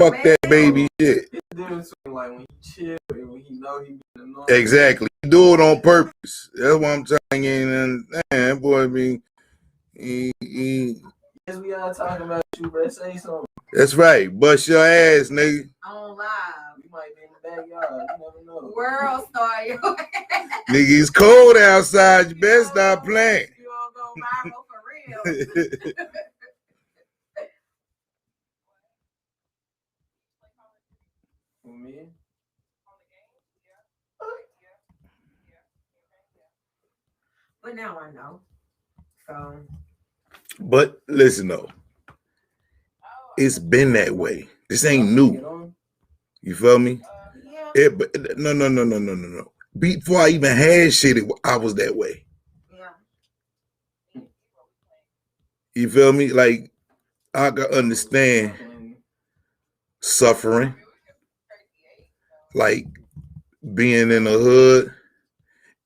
Fuck that baby shit. It's different between like when he chill and when he know he being annoying. Exactly. You do it on purpose. That's what I'm telling you. And man, boy, I mean, Yes, we all talking about you, bro. Say something. That's right. Bust your ass, nigga. On live. You might be in the backyard. You never know. World star. Nigga, it's cold outside. You better stop playing. You don't go viral for real. For me? But now I know. So. But listen though, it's been that way. This ain't new. You feel me? Yeah. No. Before I even had shit, I was that way. Yeah. You feel me? Like I can understand suffering, like being in the hood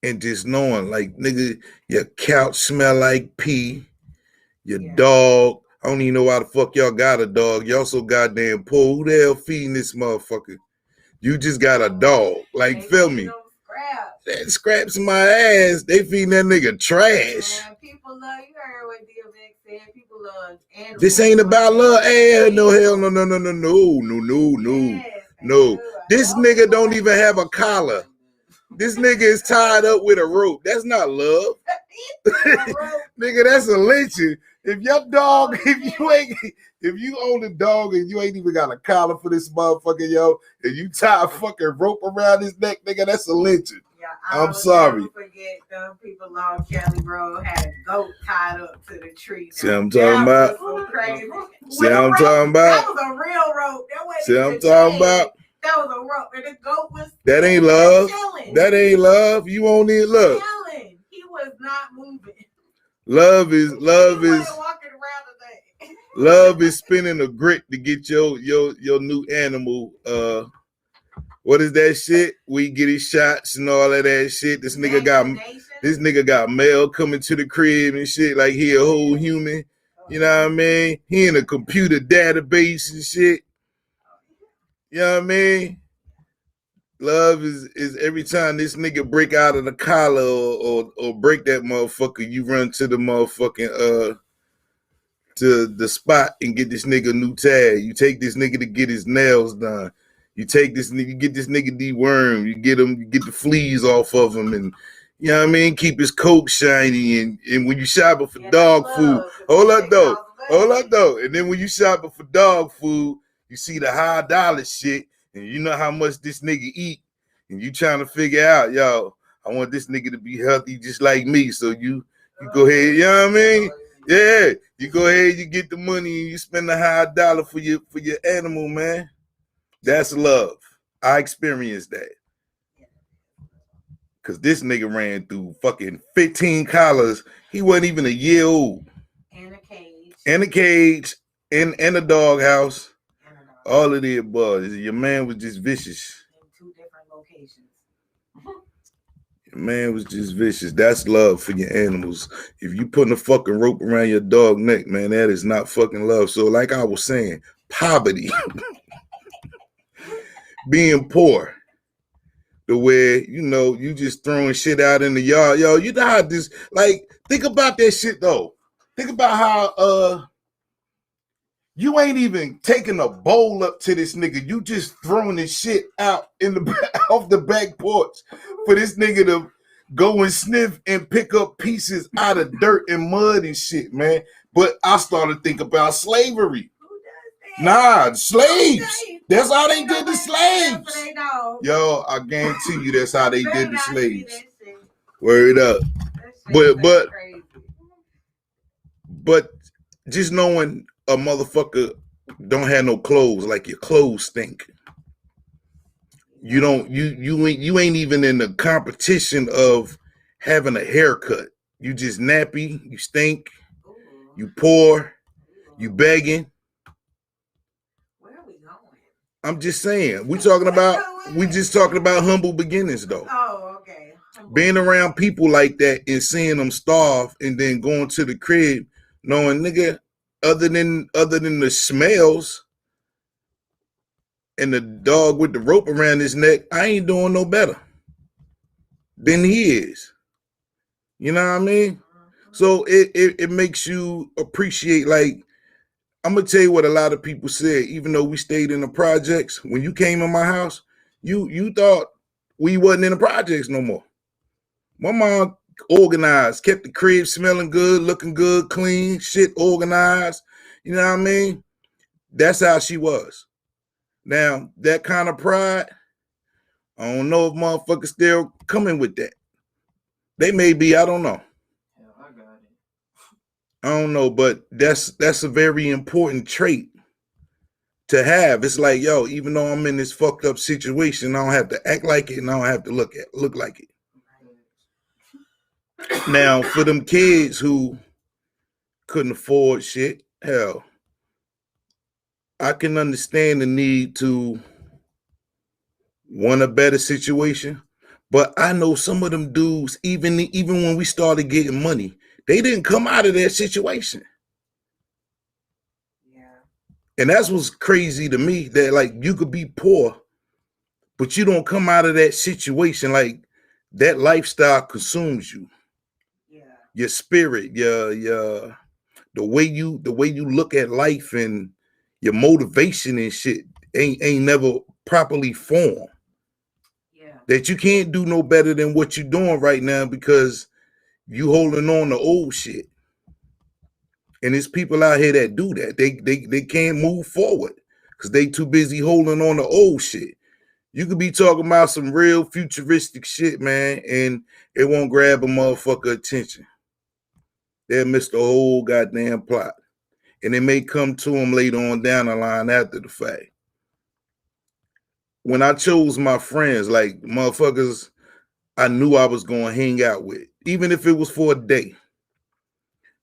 and just knowing, like, nigga, your couch smell like pee. Your dog, I don't even know why the fuck y'all got a dog. Y'all so goddamn poor. Who the hell feeding this motherfucker? You just got a dog. Like, feel me? That scraps in my ass. They feeding that nigga trash. Man, people love, you heard what DMX said. People love animals. This ain't about love. Hey, no, hell, no. No. This nigga don't even have a collar. This nigga is tied up with a rope. That's not love. Nigga, that's a lynching. If your dog, if you own a dog and you ain't even got a collar for this motherfucker, yo, and you tie a fucking rope around his neck, nigga, that's a lynching. Yeah, I'm sorry. Never forget the people on Kelly Road had a goat tied up to the tree. See what I'm talking about? So crazy. See what I'm talking about? That was a real rope. That wasn't See what I'm talking about? That was a rope, and the goat was. That ain't love. Chilling. That ain't love. You won't need love. Chilling. He was not moving. Love is Walking around today. love is spinning a grit to get your new animal. What is that shit? We get his shots and all of that shit. This nigga got mail coming to the crib and shit like he a whole human. You know what I mean? He in a computer database and shit. You know what I mean? Love is every time this nigga break out of the collar or break that motherfucker, you run to the motherfucking to the spot and get this nigga a new tag. You take this nigga to get his nails done. You take this nigga, you get this nigga dewormed. You get the fleas off of him, and you know what I mean. Keep his coat shiny, and when you shopping for dog food, hold up though. And then when you shopping for dog food, you see the high dollar shit, and you know how much this nigga eat, and you trying to figure out, yo, I want this nigga to be healthy just like me. So you go ahead, you know what I mean? Yeah, you go ahead, you get the money, and you spend the high dollar for your animal, man. That's love. I experienced that. Cause this nigga ran through fucking 15 collars. He wasn't even a year old. And a cage. And a doghouse. All of the above. Your man was just vicious. In 2 different locations. Your man was just vicious. That's love for your animals. If you putting a fucking rope around your dog neck, man, that is not fucking love. So like I was saying, poverty. Being poor, the way, you know, you just throwing shit out in the yard. Yo, you know how this, like, think about that shit though. Think about how you ain't even taking a bowl up to this nigga. You just throwing this shit out in the off the back porch for this nigga to go and sniff and pick up pieces out of dirt and mud and shit, man. But I started thinking about slavery. Nah, slaves. That's how they did the slaves. Yo, I guarantee you that's how they did the slaves. Word up. But just knowing a motherfucker don't have no clothes, like your clothes stink. You ain't even in the competition of having a haircut. You just nappy, you stink, you poor, you begging. I'm just saying, we just talking about humble beginnings though. Oh, okay. Being around people like that and seeing them starve and then going to the crib, knowing nigga, other than the smells, and the dog with the rope around his neck, I ain't doing no better than he is. You know what I mean? So it makes you appreciate, like, I'm gonna tell you what a lot of people said, even though we stayed in the projects, when you came in my house, you thought we wasn't in the projects no more. My mom organized, kept the crib smelling good, looking good, clean, shit organized. You know what I mean? That's how she was. Now, that kind of pride, I don't know if motherfuckers still coming with that. They may be, I don't know. Hell, I got it. I don't know, but that's a very important trait to have. It's like, yo, even though I'm in this fucked up situation, I don't have to act like it and I don't have to look like it. Now, for them kids who couldn't afford shit, hell, I can understand the need to want a better situation. But I know some of them dudes, even when we started getting money, they didn't come out of that situation. Yeah. And that's what's crazy to me, that like you could be poor, but you don't come out of that situation. Like that lifestyle consumes you. Yeah. Your spirit, your the way you look at life and your motivation and shit ain't never properly formed. Yeah. That you can't do no better than what you're doing right now because you holding on to old shit. And there's people out here that do that. They can't move forward because they too busy holding on to old shit. You could be talking about some real futuristic shit, man, and it won't grab a motherfucker attention. They'll miss the whole goddamn plot. And it may come to them later on down the line after the fact. When I chose my friends, like motherfuckers I knew I was going to hang out with, even if it was for a day,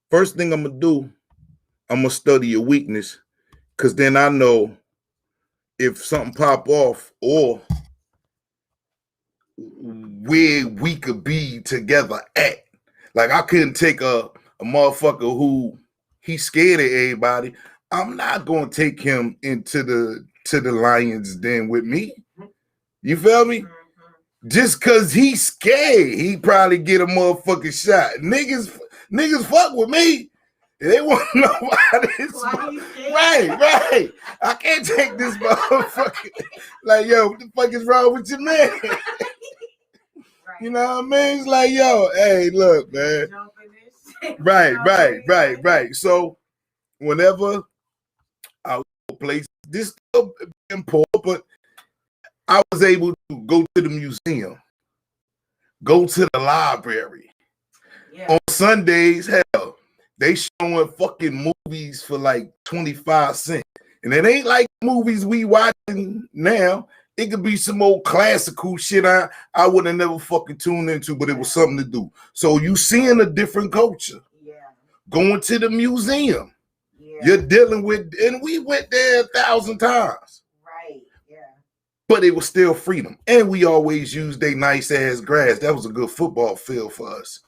first thing I'm going to do, I'm going to study your weakness, because then I know if something pop off or where we could be together at. Like I couldn't take a motherfucker who he's scared of everybody. I'm not gonna take him into the lion's den with me. You feel me? Just cause he's scared, he probably get a motherfucking shot. Niggas fuck with me. They want to know why this. Right. I can't take this motherfucker. Like, yo, what the fuck is wrong with your man? You know what I mean? It's like, yo, hey, look, man. Right. So whenever I would place this still being poor, but I was able to go to the museum, go to the library. Yeah. On Sundays, hell, they showing fucking movies for like 25 cents. And it ain't like movies we watching now. It could be some old classical shit I would have never fucking tuned into, but it was something to do. So you seeing a different culture. Yeah. Going to the museum. Yeah. You're dealing with, and we went there 1,000 times. Right. Yeah. But it was still freedom. And we always used their nice ass grass. That was a good football field for us.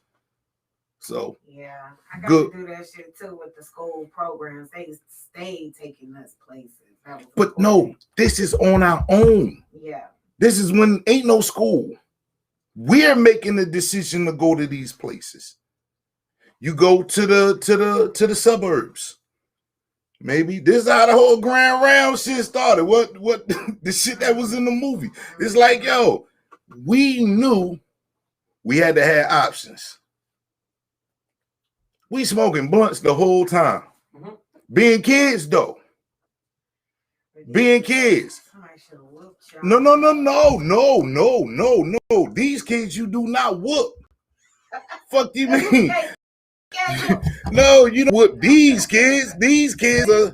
So yeah, I got to do that shit too with the school programs. They stayed taking us places. But no, this is on our own. Yeah. This is when ain't no school. We're making the decision to go to these places. You go to the suburbs. Maybe this is how the whole Grand Round shit started. What the shit that was in the movie. It's like, yo, we knew we had to have options. We smoking blunts the whole time. Mm-hmm. Being kids, though. Being kids. No. These kids you do not whoop. Fuck you mean? No, you don't whoop these kids. These kids are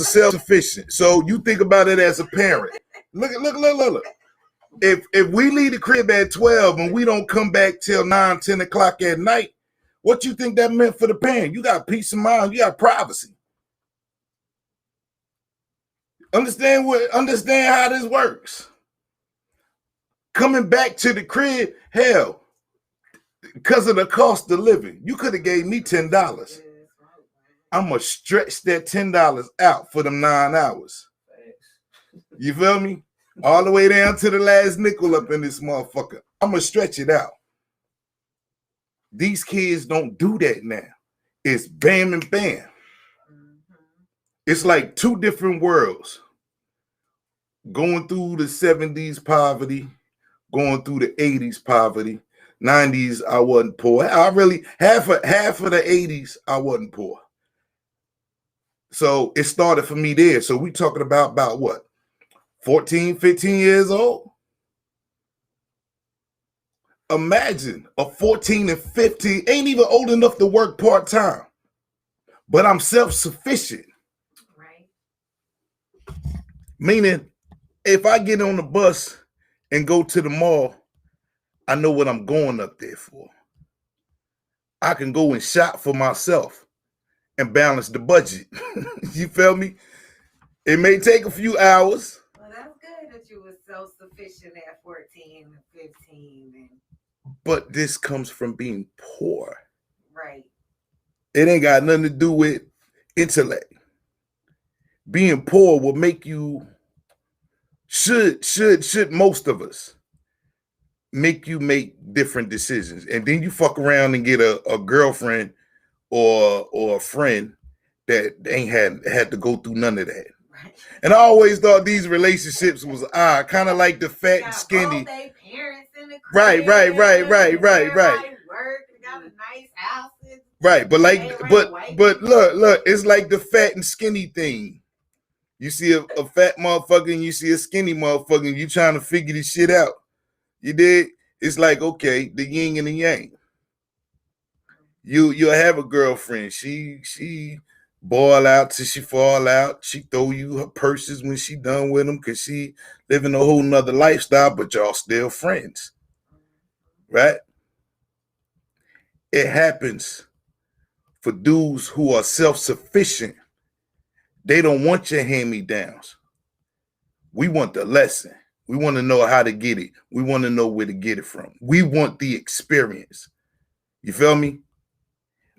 self-sufficient. So you think about it as a parent. Look. If we leave the crib at 12 and we don't come back till 9, 10 o'clock at night, what you think that meant for the parent? You got peace of mind. You got privacy. Understand how this works. Coming back to the crib, hell, because of the cost of living, you could have gave me $10. I'm going to stretch that $10 out for them 9 hours. You feel me? All the way down to the last nickel up in this motherfucker. I'm going to stretch it out. These kids don't do that now. It's bam and bam. It's like two different worlds. Going through the 70s poverty, going through the 80s poverty. 90s, I wasn't poor. I really, half of the 80s, I wasn't poor. So it started for me there. So we talking about what? 14, 15 years old? Imagine a 14 and 15, ain't even old enough to work part-time, but I'm self-sufficient. Right. Meaning, if I get on the bus and go to the mall, I know what I'm going up there for. I can go and shop for myself and balance the budget. You feel me? It may take a few hours. Well, that's good that you were self-sufficient at 14 and 15. And... But this comes from being poor. Right. It ain't got nothing to do with intellect. Being poor will make you, should most of us make you make different decisions. And then you fuck around and get a girlfriend or a friend that ain't had to go through none of that. Right. And I always thought these relationships was kind of like the fat and skinny. They parents in the crib, right. Work, they got a nice house. Right, but look, it's like the fat and skinny thing. You see a fat motherfucker and you see a skinny motherfucker and you trying to figure this shit out. You did? It's like, okay, the yin and the yang. You'll have a girlfriend. She boil out till she fall out. She throw you her purses when she done with them because she living a whole nother lifestyle, but y'all still friends. Right? It happens for dudes who are self-sufficient. They don't want your hand-me-downs. We want the lesson. We want to know how to get it. We want to know where to get it from. We want the experience. You feel me?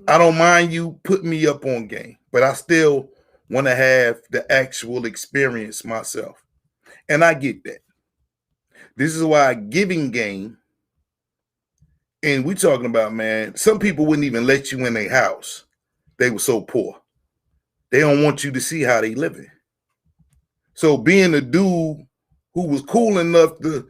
I don't mind you putting me up on game, but I still want to have the actual experience myself. And I get that. This is why giving game, and we talking about, man, some people wouldn't even let you in their house. They were so poor. They don't want you to see how they living. So being a dude who was cool enough to,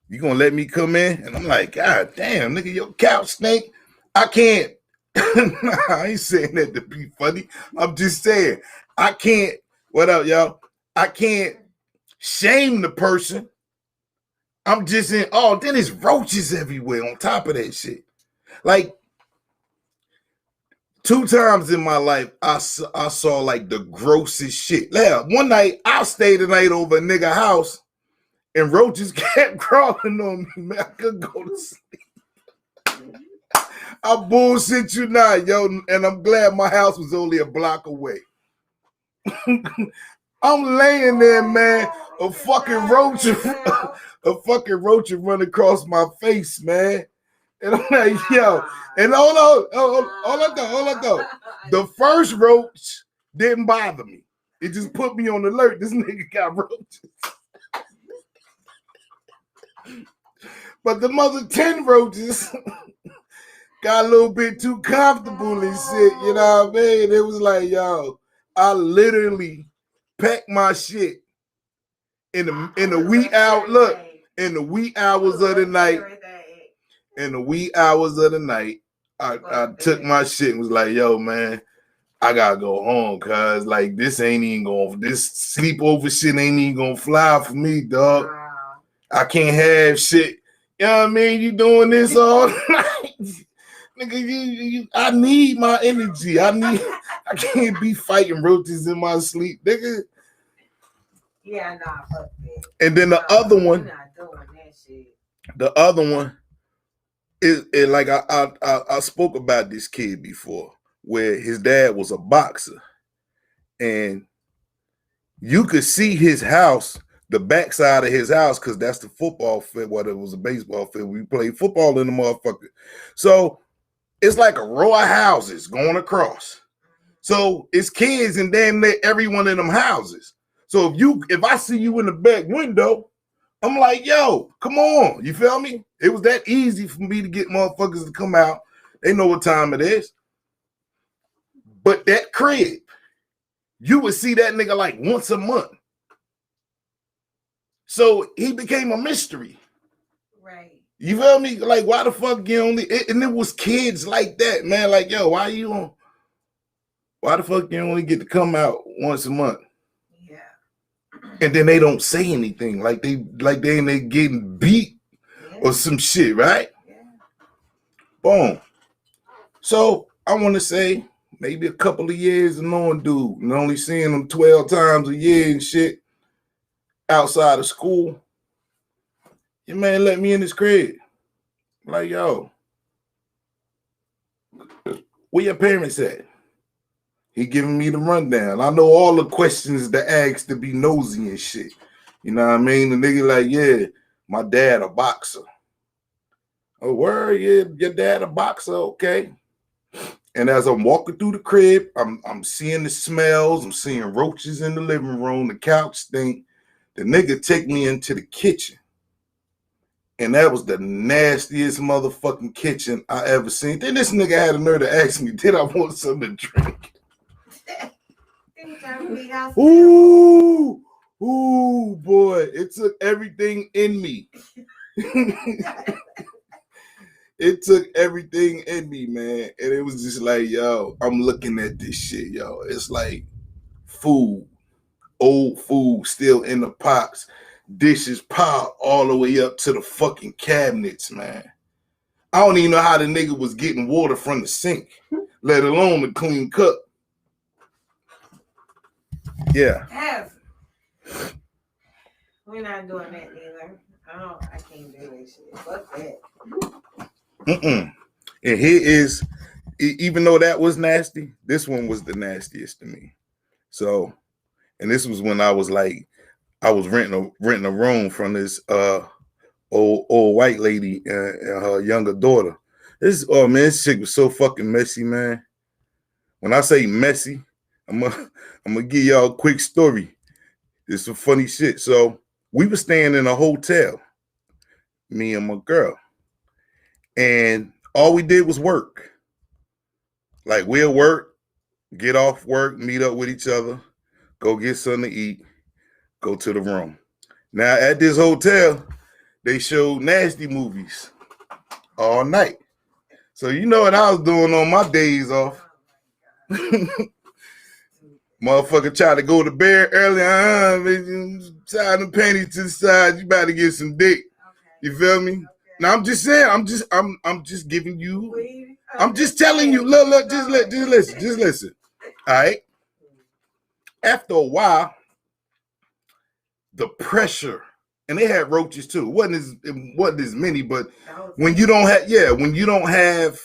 you gonna let me come in? And I'm like, God damn, nigga, your couch stink. I can't. Nah, I ain't saying that to be funny. I'm just saying, I can't, what up, y'all? I can't shame the person. I'm just in, oh, then there's roaches everywhere on top of that shit. Like, 2 times in my life, I saw like the grossest shit. Yeah, one night, I stayed the night over a nigga house and roaches kept crawling on me, man. I couldn't go to sleep. I bullshit you not, yo, and I'm glad my house was only a block away. I'm laying there, man, a fucking roach run across my face, man. And I'm like, yo, and hold on, though. The first roach didn't bother me. It just put me on alert. This nigga got roaches. But the mother 10 roaches got a little bit too comfortable and shit, you know what I mean? It was like, yo, I literally packed my shit in the wee hour. Look, in the wee hours of the night. In the wee hours of the night, I took my shit and was like, yo, man, I gotta go home, cuz like this sleepover shit ain't even gonna fly for me, dog. I can't have shit. You know what I mean? You doing this all night. Nigga, I need my energy. I can't be fighting roaches in my sleep, nigga. Yeah, nah, fuck that. And then the other one, not doing that shit. The other one is like I spoke about this kid before, where his dad was a boxer, and you could see his house, the backside of his house, because that's the football field. Well, it was a baseball field. We played football in the motherfucker. So it's like a row of houses going across. So it's kids in damn near every one of them houses. So if I see you in the back window, I'm like, yo, come on. You feel me? It was that easy for me to get motherfuckers to come out. They know what time it is. But that crib, you would see that nigga like once a month. So he became a mystery. Right. You feel me? Like, why the fuck you only, and it was kids like that, man. Like, yo, why the fuck you only get to come out once a month? Yeah. And then they don't say anything, like they getting beat or some shit, right? Yeah. Boom. So I want to say maybe a couple of years of knowing dude and only seeing him 12 times a year and shit outside of school. Your man let me in his crib. Like, yo, where your parents at? He giving me the rundown. I know all the questions to ask to be nosy and shit. You know what I mean? The nigga like, yeah, my dad a boxer. Oh, word, yeah, your dad a boxer, okay. And as I'm walking through the crib, I'm seeing the smells. I'm seeing roaches in the living room. The couch stink. The nigga take me into the kitchen. And that was the nastiest motherfucking kitchen I ever seen. Then this nigga had a nerve to ask me, did I want something to drink? Ooh, boy. It took everything in me. It took everything in me, man. And it was just like, yo, I'm looking at this shit, yo. It's like food, old food still in the pots, dishes piled all the way up to the fucking cabinets, man. I don't even know how the nigga was getting water from the sink, let alone the clean cup. Yeah. We're not doing that neither. I can't do that shit. Fuck that. And here is, even though that was nasty, this one was the nastiest to me. So, and this was when I was renting a room from this old white lady and her younger daughter. This chick was so fucking messy, man. When I say messy, I'm gonna give y'all a quick story. It's some funny shit. So we were staying in a hotel, me and my girl, and all we did was work. Like, we'll work, get off work, meet up with each other, go get something to eat, go to the room. Now, at this hotel, they showed nasty movies all night. So you know what I was doing on my days off? Motherfucker tried to go to bed early. Tie the panties to the side. You about to get some dick. You feel me? Now I'm just saying. I'm just giving you. I'm just telling you. Look. Just listen. All right. After a while, the pressure, and they had roaches too. It wasn't as many, but when you don't have,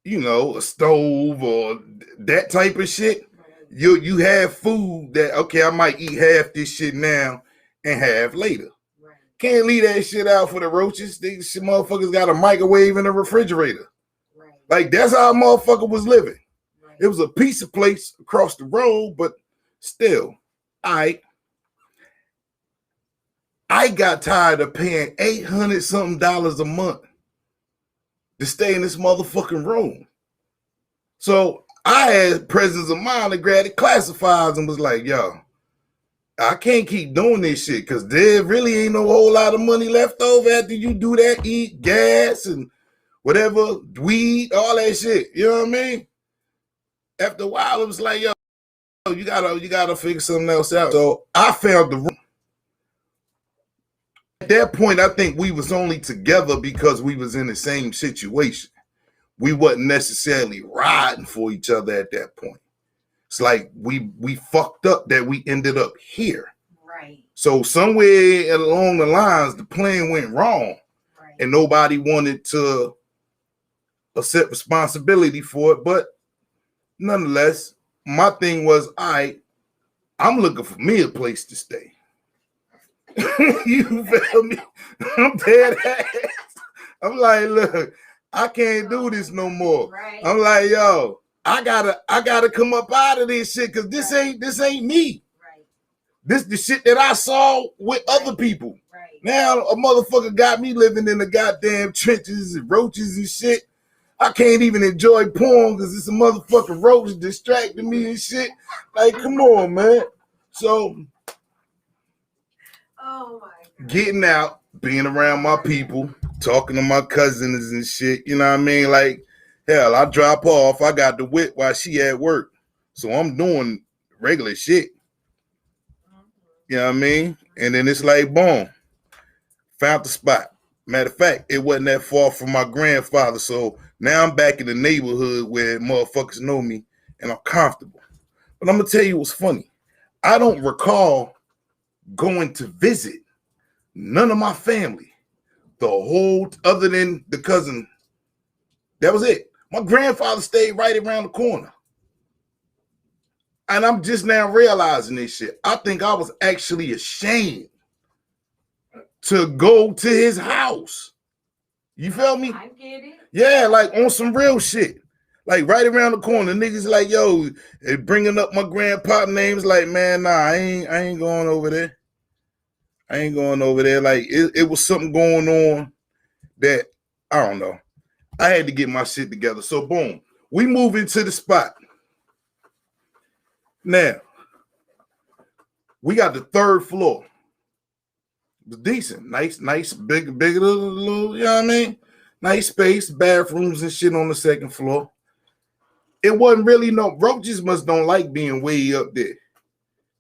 you know, a stove or that type of shit, you have food that, okay, I might eat half this shit now and half later. Right. Can't leave that shit out for the roaches. These shit motherfuckers got a microwave and a refrigerator. Right. Like, that's how a motherfucker was living. Right. It was a piece of place across the road, but still, I got tired of paying $800 something a month to stay in this motherfucking room. So I had presence of mind to grab the classifieds and was like, yo, I can't keep doing this shit because there really ain't no whole lot of money left over after you do that, eat gas and whatever, weed, all that shit. You know what I mean? After a while, it was like, yo, you gotta figure something else out. So I found the room. At that point, I think we was only together because we was in the same situation. We wasn't necessarily riding for each other at that point. It's like we fucked up that we ended up here. Right. So somewhere along the lines, the plan went wrong. Right. And nobody wanted to accept responsibility for it. But nonetheless, my thing was, I'm looking for me a place to stay. You feel me? I'm dead ass. I'm like, look, I can't do this no more. Right. I'm like, yo, I gotta come up out of this shit because this ain't me. Right. This the shit that I saw with other people. Right. Now a motherfucker got me living in the goddamn trenches and roaches and shit. I can't even enjoy porn because it's a motherfucking roach distracting me and shit. Like, come on, man. So, Oh my God. Getting out, being around my people, talking to my cousins and shit, you know what I mean? Like, hell, I drop off, I got the whip while she at work. So I'm doing regular shit. You know what I mean? And then it's like, boom, found the spot. Matter of fact, it wasn't that far from my grandfather. So now I'm back in the neighborhood where motherfuckers know me and I'm comfortable. But I'm going to tell you what's funny. I don't recall going to visit none of my family. The whole, other than the cousin, that was it. My grandfather stayed right around the corner. And I'm just now realizing this shit. I think I was actually ashamed to go to his house. You feel me? I get it. Yeah, like on some real shit. Like right around the corner, niggas like, yo, bringing up my grandpa names. Like, man, nah, I ain't going over there. I ain't going over there. Like, it was something going on that, I don't know. I had to get my shit together. So, boom, we move into the spot. Now, we got the third floor. It was decent. Nice, bigger, little, you know what I mean? Nice space, bathrooms and shit on the second floor. It wasn't really no, roaches must don't like being way up there.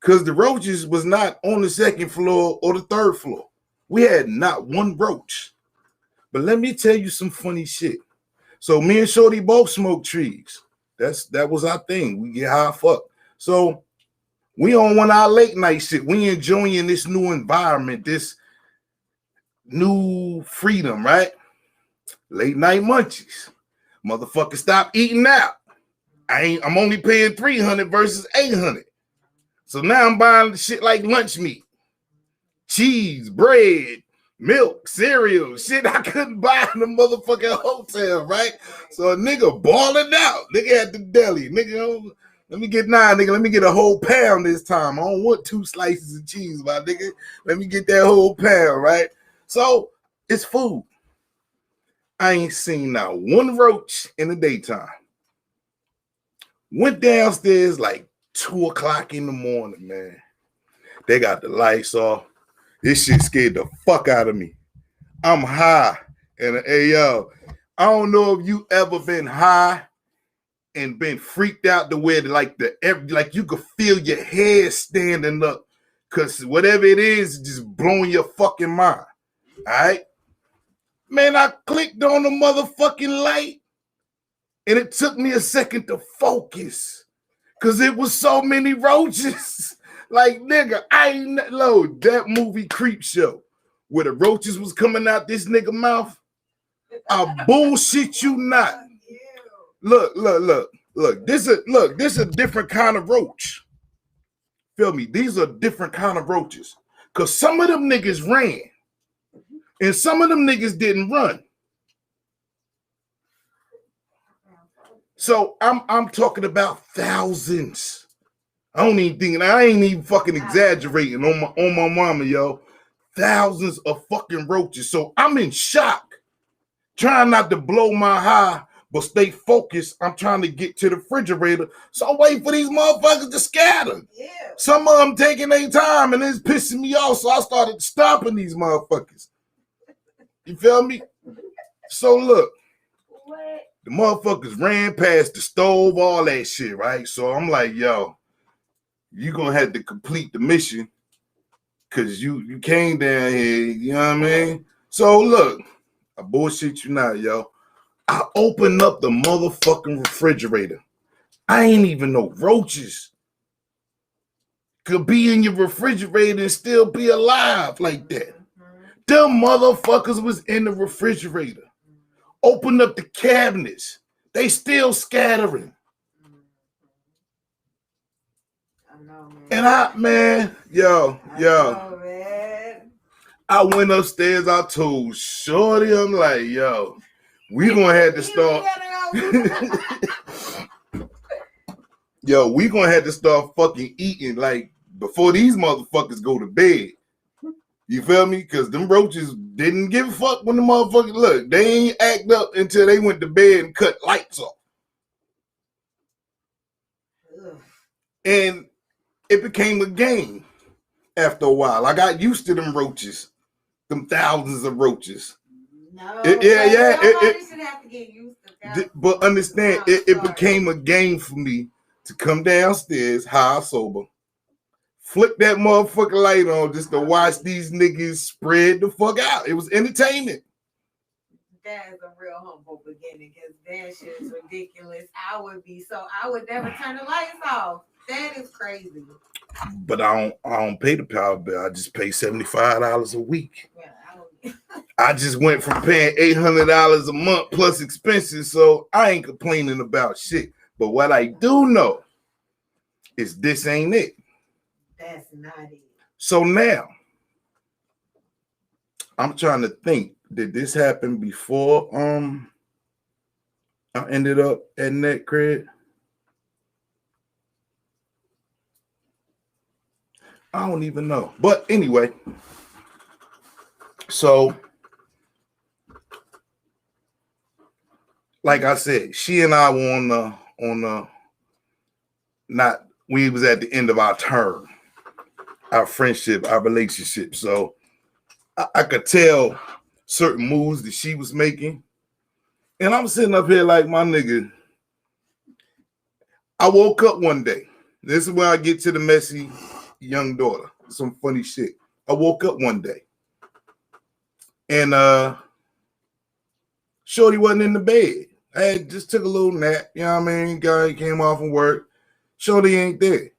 Because the roaches was not on the second floor or the third floor. We had not one roach. But let me tell you some funny shit. So me and Shorty both smoke trees. That was our thing. We get high fuck. So we on one of our late night shit. We enjoying this new environment, this new freedom, right? Late night munchies. Motherfucker, stop eating out. I'm only paying $300 versus $800. So now I'm buying shit like lunch meat, cheese, bread, milk, cereal, shit I couldn't buy in the motherfucking hotel, right? So a nigga balling out. Nigga at the deli. Nigga, let me get a whole pound this time. I don't want 2 slices of cheese, my nigga. Let me get that whole pound, right? So it's food. I ain't seen not one roach in the daytime. Went downstairs like 2 o'clock in the morning, man. They got the lights off. This shit scared the fuck out of me. I'm high. And hey, yo, I don't know if you ever been high and been freaked out the way that like you could feel your head standing up because whatever it is just blowing your fucking mind. All right? Man, I clicked on the motherfucking light and it took me a second to focus because it was so many roaches. Like, nigga, I ain't load that movie Creep Show where the roaches was coming out this nigga mouth. I bullshit you not. Look. This a different kind of roach. Feel me? These are different kind of roaches. Cause some of them niggas ran, and some of them niggas didn't run. So I'm talking about thousands. I ain't even fucking exaggerating on my mama, yo. Thousands of fucking roaches. So I'm in shock, trying not to blow my high, but stay focused. I'm trying to get to the refrigerator. So I'm waiting for these motherfuckers to scatter. Yeah. Some of them taking their time and it's pissing me off. So I started stopping these motherfuckers. You feel me? So look, the motherfuckers ran past the stove, all that shit, right? So I'm like, yo, you gonna have to complete the mission because you came down here, you know what I mean? So look, I bullshit you not, yo. I open up the motherfucking refrigerator. I ain't even know roaches could be in your refrigerator and still be alive like that. Them motherfuckers was in the refrigerator. Open up the cabinets. They still scattering. I know, man. And I went upstairs. I told Shorty, I'm like, yo, we gonna have to start. Yo, we gonna have to start fucking eating like before these motherfuckers go to bed. You feel me? Because them roaches didn't give a fuck when the motherfuckers look. They ain't act up until they went to bed and cut lights off. Ugh. And it became a game after a while. I got used to them roaches, them thousands of roaches. No, Nobody should have to get used to that. But understand, it became a game for me to come downstairs, high sober, flick that motherfucking light on just to watch these niggas spread the fuck out. It was entertainment. That is a real humble beginning because that shit is ridiculous. I would never turn the lights off. That is crazy. But I don't pay the power bill. I just pay $75 a week. Yeah, I just went from paying $800 a month plus expenses, so I ain't complaining about shit. But what I do know is this ain't it. That's not it. So now, I'm trying to think, did this happen before I ended up at Net Cred? I don't even know. But anyway, so like I said, she and I were we was at the end of our term, our friendship, our relationship. So I could tell certain moves that she was making. And I'm sitting up here like, my nigga, I woke up one day. This is where I get to the messy young daughter. Some funny shit. I woke up one day and Shorty wasn't in the bed. I had just took a little nap, you know what I mean? Guy came off from work. Shorty ain't there.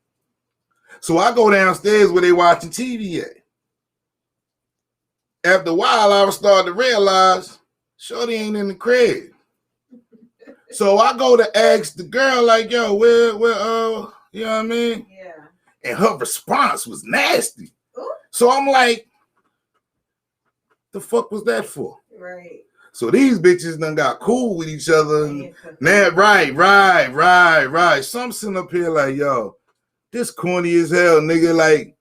So I go downstairs where they watching TV at. After a while, I was starting to realize Shorty ain't in the crib. So I go to ask the girl, like, yo, where, you know what I mean? Yeah. And her response was nasty. Ooh. So I'm like, the fuck was that for? Right. So these bitches done got cool with each other. And now, right. So I'm sitting up here like, yo, this corny as hell, nigga. Like,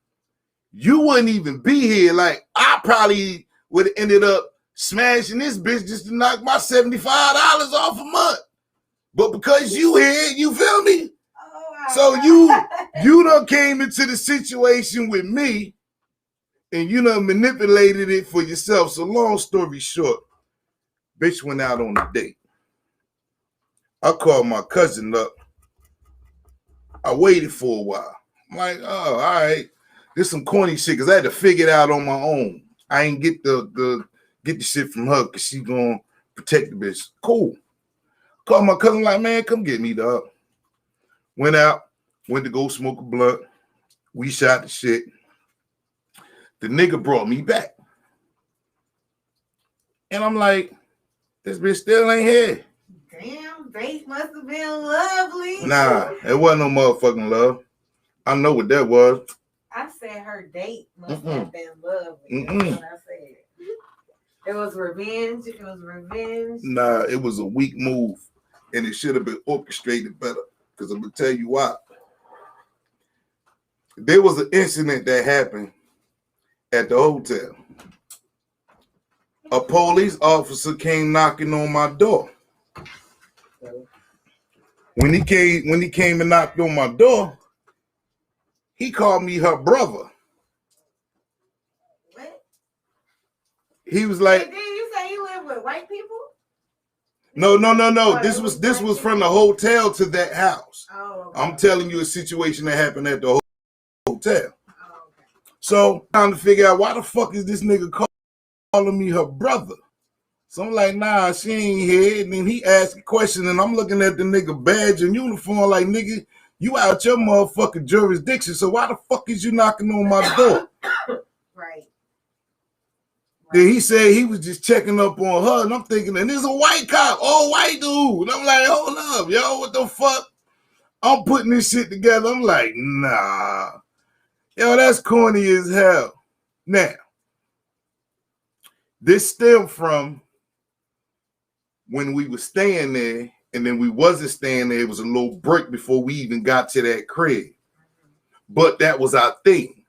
you wouldn't even be here. Like, I probably would have ended up smashing this bitch just to knock my $75 off a month. But because you here, you feel me? So you done came into the situation with me and you done manipulated it for yourself. So long story short, bitch went out on a date. I called my cousin up. I waited for a while. I'm like, oh, all right. This some corny shit because I had to figure it out on my own. I ain't get the shit from her because she gonna protect the bitch. Cool. Called my cousin like, man, come get me, dog. Went out, went to go smoke a blunt. We shot the shit. The nigga brought me back. And I'm like, this bitch still ain't here. Damn, date must have been lovely. Nah, it wasn't no motherfucking love. I know what that was. I said her date must have been lovely. That's what I said. It was revenge. It was revenge. Nah, it was a weak move. And it should have been orchestrated better. Because I'm going to tell you why. There was an incident that happened at the hotel. A police officer came knocking on my door. When he came and knocked on my door, he called me her brother. What? He was like, did you say you live with white people? No. This was from the hotel to that house. Oh, okay. I'm telling you a situation that happened at the hotel. Oh, okay. So trying to figure out why the fuck is this nigga calling me her brother? So I'm like, nah, she ain't here. And then he asked a question, and I'm looking at the nigga badge and uniform like, nigga, you out your motherfucking jurisdiction. So why the fuck is you knocking on my door? Right. Then he said he was just checking up on her, and I'm thinking, and there's a white cop, all white dude. And I'm like, hold up, yo, what the fuck? I'm putting this shit together. I'm like, nah. Yo, that's corny as hell. Now, this stemmed from when we were staying there And then we wasn't staying there. It was a little break before we even got to that crib. But that was our thing.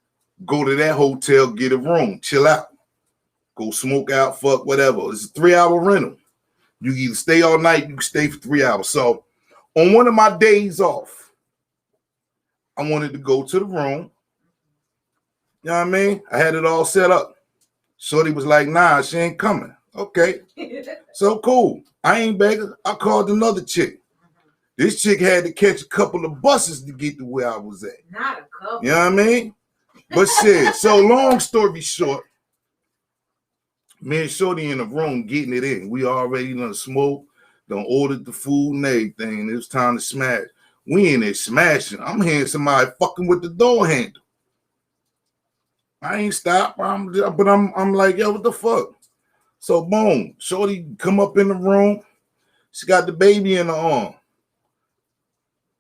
Go to that hotel, get a room, chill out. Go smoke out, fuck, whatever. It's a 3-hour rental. You either stay all night, you can stay for 3 hours. So on one of my days off, I wanted to go to the room. You know what I mean? I had it all set up. Shorty was like, nah, she ain't coming. Okay. So cool. I ain't begging. I called another chick. This chick had to catch a couple of buses to get to where I was at. Not a couple. You know what I mean? But shit, so long story short, me and Shorty in the room getting it in. We already done smoked, done ordered the food and everything. It was time to smash. We in there smashing. I'm hearing somebody fucking with the door handle. I ain't stopped, but I'm like, yo, what the fuck? So boom, Shorty come up in the room. She got the baby in her arm.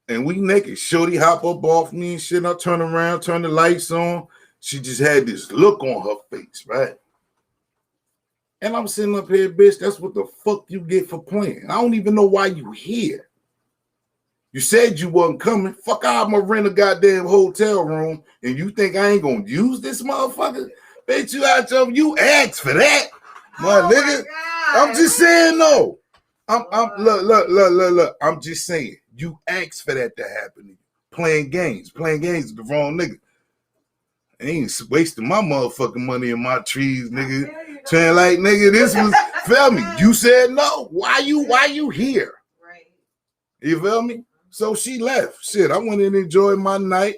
And we naked. Shorty hop up off me and shit. I turn around, turn the lights on. She just had this look on her face, right? And I'm sitting up here, bitch, that's what the fuck you get for playing. I don't even know why you here. You said you wasn't coming. Fuck, I'm gonna rent a goddamn hotel room, and you think I ain't gonna use this motherfucker? Bitch, you out your, you asked for that, my nigga. I'm just saying, no. Look. I'm just saying, you asked for that to happen to you. Playing games with the wrong nigga. I ain't wasting my motherfucking money in my trees, nigga. Saying like, nigga, this was, feel me? You said no. Why you here? Right. You feel me? So she left. Shit, I went and enjoyed my night.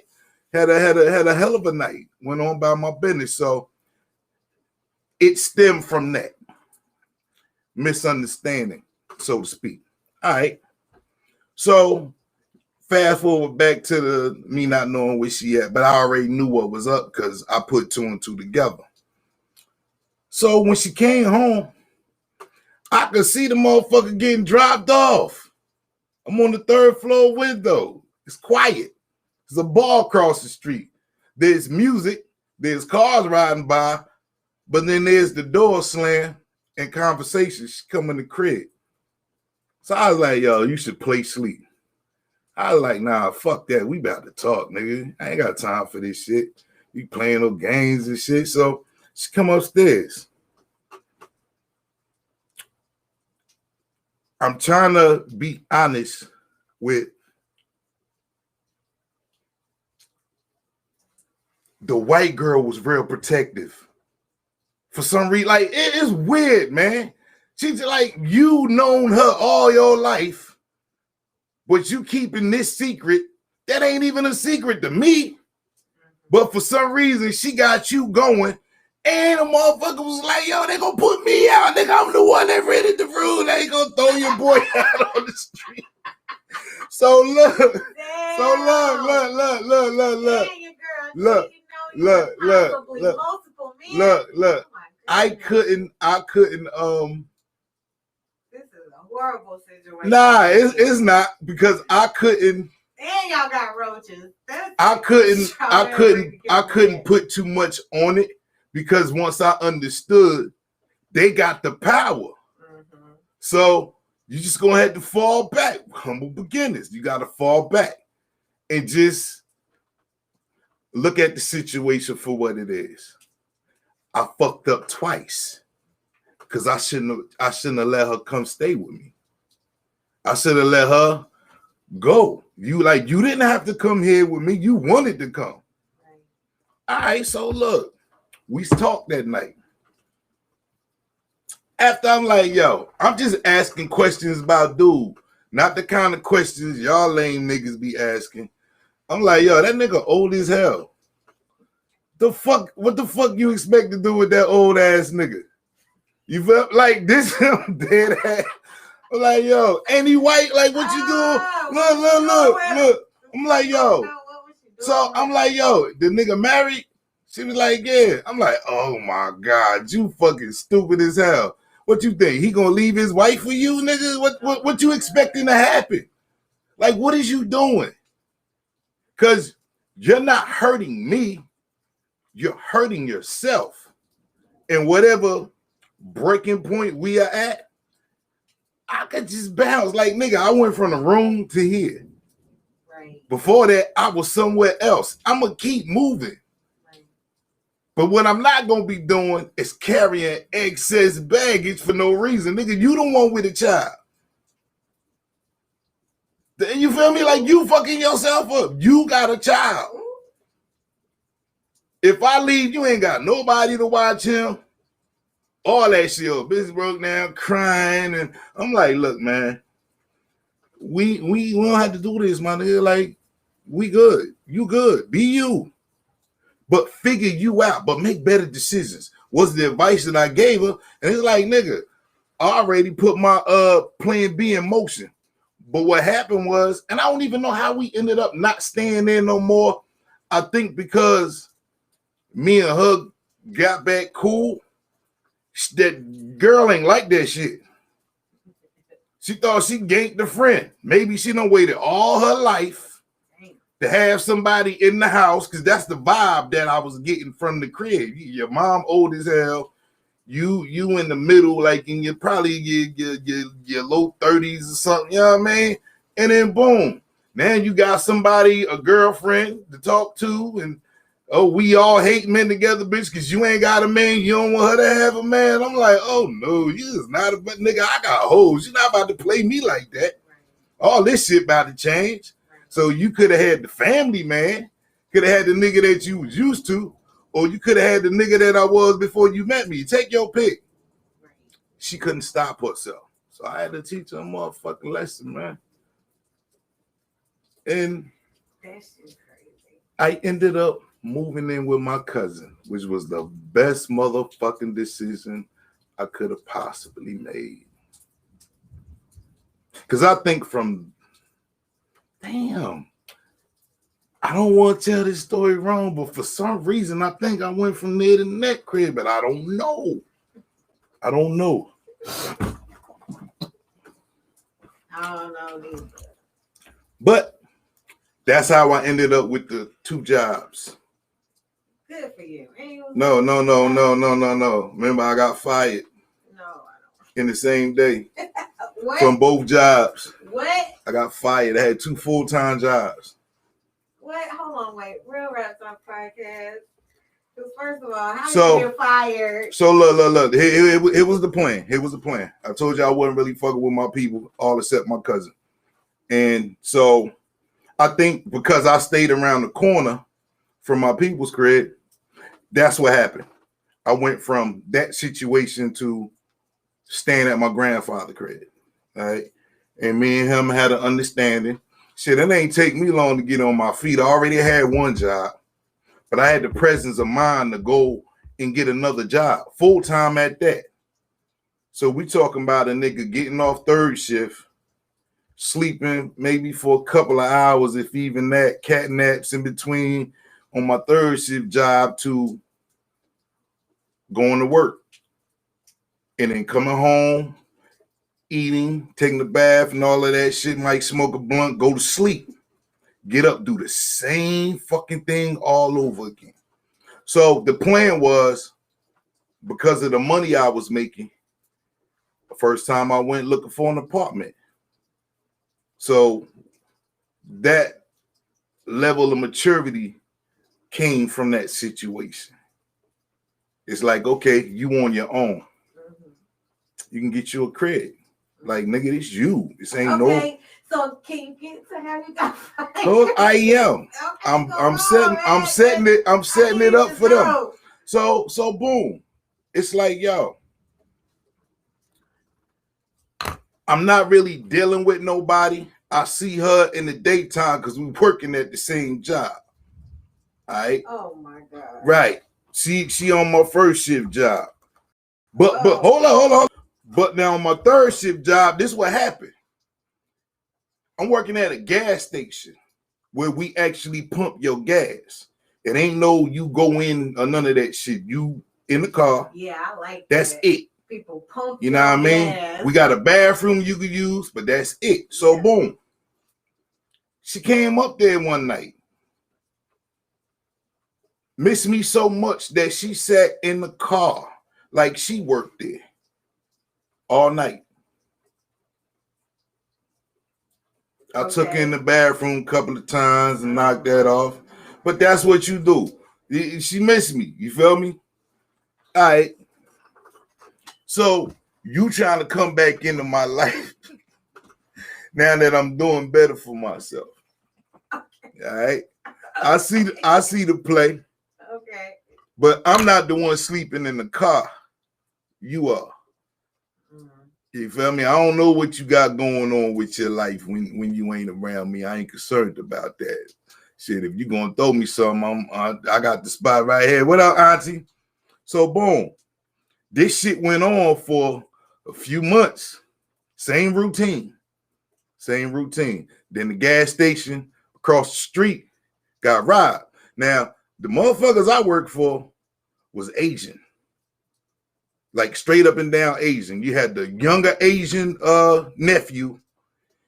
Had a hell of a night. Went on by my business. So it stemmed from that misunderstanding, so to speak. All right. So fast forward back to the me not knowing where she at, but I already knew what was up because I put two and two together. So when she came home, I could see the motherfucker getting dropped off. I'm on the 3rd floor window. It's quiet. There's a bar across the street. There's music. There's cars riding by. But then there's the door slam and conversation. She come in the crib. So I was like, yo, you should play sleep. I was like, nah, fuck that. We about to talk, nigga. I ain't got time for this shit. You playing no games and shit. So she come upstairs. I'm trying to be honest with the white girl was real protective. For some reason, like, it is weird, man. She's like, you known her all your life, but you keeping this secret that ain't even a secret to me. But for some reason, she got you going. And the motherfucker was like, yo, they gonna put me out. Nigga, I'm the one that rented the room. They ain't gonna throw your boy out on the street. So look. Damn. So look. I couldn't. This is a horrible situation. Nah, it's not because I couldn't. And y'all got roaches. I couldn't put too much on it because once I understood, they got the power. Mm-hmm. So you just gonna have to fall back. Humble beginners. You got to fall back and just look at the situation for what it is. I fucked up twice because I shouldn't have let her come stay with me. I should have let her go. You didn't have to come here with me. You wanted to come. Right. All right, so look, we talked that night. After I'm like, yo, I'm just asking questions about dude, not the kind of questions y'all lame niggas be asking. I'm like, yo, that nigga old as hell. What the fuck you expect to do with that old ass nigga? You feel like this dead ass? I'm like, yo, ain't he white? Like, what you doing? Look. I'm like, yo. So I'm like, yo, the nigga married? She was like, yeah. I'm like, oh my God, you fucking stupid as hell. What you think? He gonna leave his wife for you, nigga? What you expecting to happen? Like, what is you doing? Because you're not hurting me. You're hurting yourself. And whatever breaking point we are at, I could just bounce. Like, nigga, I went from the room to here. Right. Before that, I was somewhere else. I'm going to keep moving. Right. But what I'm not going to be doing is carrying excess baggage for no reason. Nigga, you the one with a child. You feel me? Like, you fucking yourself up. You got a child. If I leave, you ain't got nobody to watch him. All that shit. Bitch broke down, crying. And I'm like, look, man, we don't have to do this, my nigga. Like, we good. You good. Be you. But figure you out. But make better decisions. Was the advice that I gave her. And it's like, nigga, I already put my plan B in motion. But what happened was, and I don't even know how we ended up not staying there no more. I think because me and her got back cool. That girl ain't like that shit. She thought she ganked a friend. Maybe she done waited all her life to have somebody in the house, because that's the vibe that I was getting from the crib. Your mom old as hell. You in the middle, like in your probably your low 30s or something, you know what I mean? And then boom, now you got somebody, a girlfriend to talk to, and oh, we all hate men together, bitch, because you ain't got a man, you don't want her to have a man. I'm like, oh no, you is not a nigga. I got hoes. You're not about to play me like that. All this shit about to change. So you could have had the family man, could have had the nigga that you was used to, or you could have had the nigga that I was before you met me. Take your pick. She couldn't stop herself. So I had to teach her a motherfucking lesson, man. And That's just crazy. I ended up moving in with my cousin, which was the best motherfucking decision I could have possibly made. Because I think I don't want to tell this story wrong, but for some reason, I think I went from there to that crib, but I don't know. I don't know. I don't know either. But that's how I ended up with the 2 jobs. Good for you. No. Remember, I got fired. No, I don't. In the same day. What? From both jobs. What? I got fired. I had 2 full-time jobs. What? Hold on, wait. Real Rap Talk podcast. Because first of all, how you get fired? So look. It was the plan. It was the plan. I told you I wasn't really fucking with my people, all except my cousin. And so I think because I stayed around the corner from my people's crib, that's what happened. I went from that situation to staying at my grandfather's crib. All right. And me and him had an understanding. Shit, it ain't take me long to get on my feet. I already had 1 job, but I had the presence of mind to go and get another job, full-time at that. So we talking about a nigga getting off 3rd shift, sleeping maybe for a couple of hours, if even that, cat naps in between on my 3rd shift job to going to work. And then coming home, eating, taking a bath and all of that shit, might smoke a blunt, go to sleep, get up, do the same fucking thing all over again. So the plan was, because of the money I was making, the first time I went looking for an apartment. So that level of maturity came from that situation. It's like, okay, you on your own. You can get you a crib. Like, nigga, it's you. This ain't okay, so can you get to how you got fired? No, I am. Okay, I'm setting it up for them. So boom. It's like, yo, I'm not really dealing with nobody. I see her in the daytime because we're working at the same job. All right. Oh my God. Right. She on my 1st shift job. But hold on. But now on my 3rd shift job, this is what happened. I'm working at a gas station where we actually pump your gas. It ain't no you go in or none of that shit. You in the car. Yeah, I like that's that. it. People pump. You know what I mean? Gas. We got a bathroom you could use, but that's it. So boom. She came up there one night. Missed me so much that she sat in the car like she worked there all night. I took her in the bathroom a couple of times and knocked that off. But that's what you do. She missed me. You feel me? All right. So you trying to come back into my life now that I'm doing better for myself. Okay. All right. I see the play. Okay. But I'm not the one sleeping in the car. You are. You feel me? I don't know what you got going on with your life when you ain't around me. I ain't concerned about that. Shit, if you gonna throw me something, I got the spot right here. What up, auntie? So boom, this shit went on for a few months. Same routine. Then the gas station across the street got robbed. Now, the motherfuckers I worked for was Asian. Like straight up and down Asian. You had the younger Asian nephew.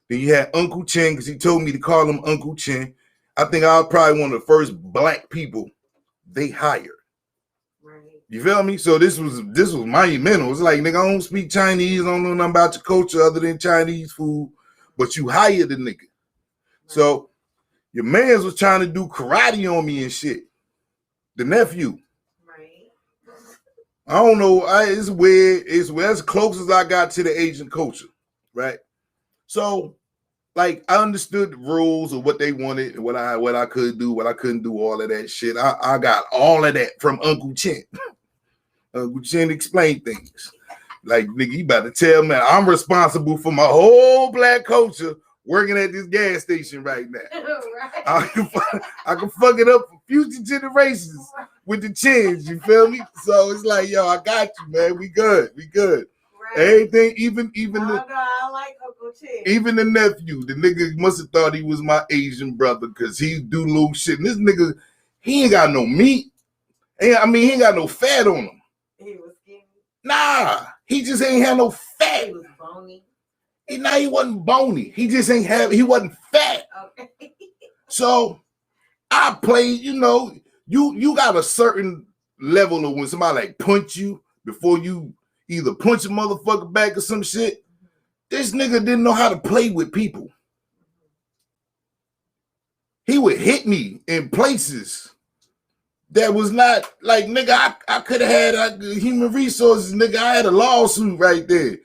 Then you had Uncle Chen, because he told me to call him Uncle Chen. I think I was probably one of the first black people they hired. Right. You feel me? So this was monumental. It's like, nigga, I don't speak Chinese. I don't know nothing about your culture other than Chinese food. But you hired the nigga. Right. So your mans was trying to do karate on me and shit. The nephew. I don't know. It's weird. It's as close as I got to the Asian culture, right? So, like, I understood the rules of what they wanted and what I could do, what I couldn't do, all of that shit. I got all of that from Uncle Chen. Uncle Chen explained things. Like, nigga, you about to tell me I'm responsible for my whole black culture working at this gas station right now. Right. I can fuck it up for future generations with the Chins, you feel me? So it's like, yo, I got you, man. We good. Right. Everything, even I like Uncle Chin. Even the nephew, the nigga must have thought he was my Asian brother because he do little shit. And this nigga, he ain't got no meat. He ain't got no fat on him. He was skinny. Nah, he just ain't had no fat. He was bony. He wasn't bony. He just he wasn't fat. Okay. So I played, you got a certain level of when somebody like punch you before you either punch a motherfucker back or some shit. This nigga didn't know how to play with people. He would hit me in places that was not like, nigga, I could have had human resources, nigga. I had a lawsuit right there.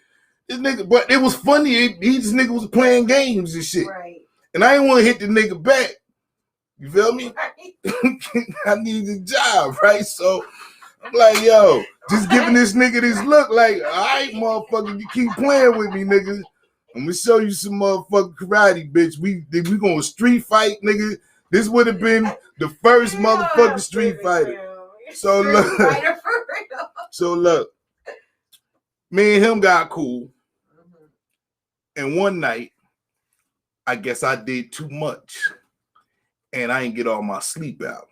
This nigga, but it was funny. This nigga was playing games and shit. Right. And I didn't want to hit the nigga back. You feel me? Right. I need a job, right? So I'm like, yo, just giving this nigga this look like, all right, motherfucker, you keep playing with me, nigga. I'm gonna show you some motherfucking karate, bitch. We gonna street fight, nigga. This would have been the first motherfucking street fighter. So look, me and him got cool. And one night, I guess I did too much. And I didn't get all my sleep out.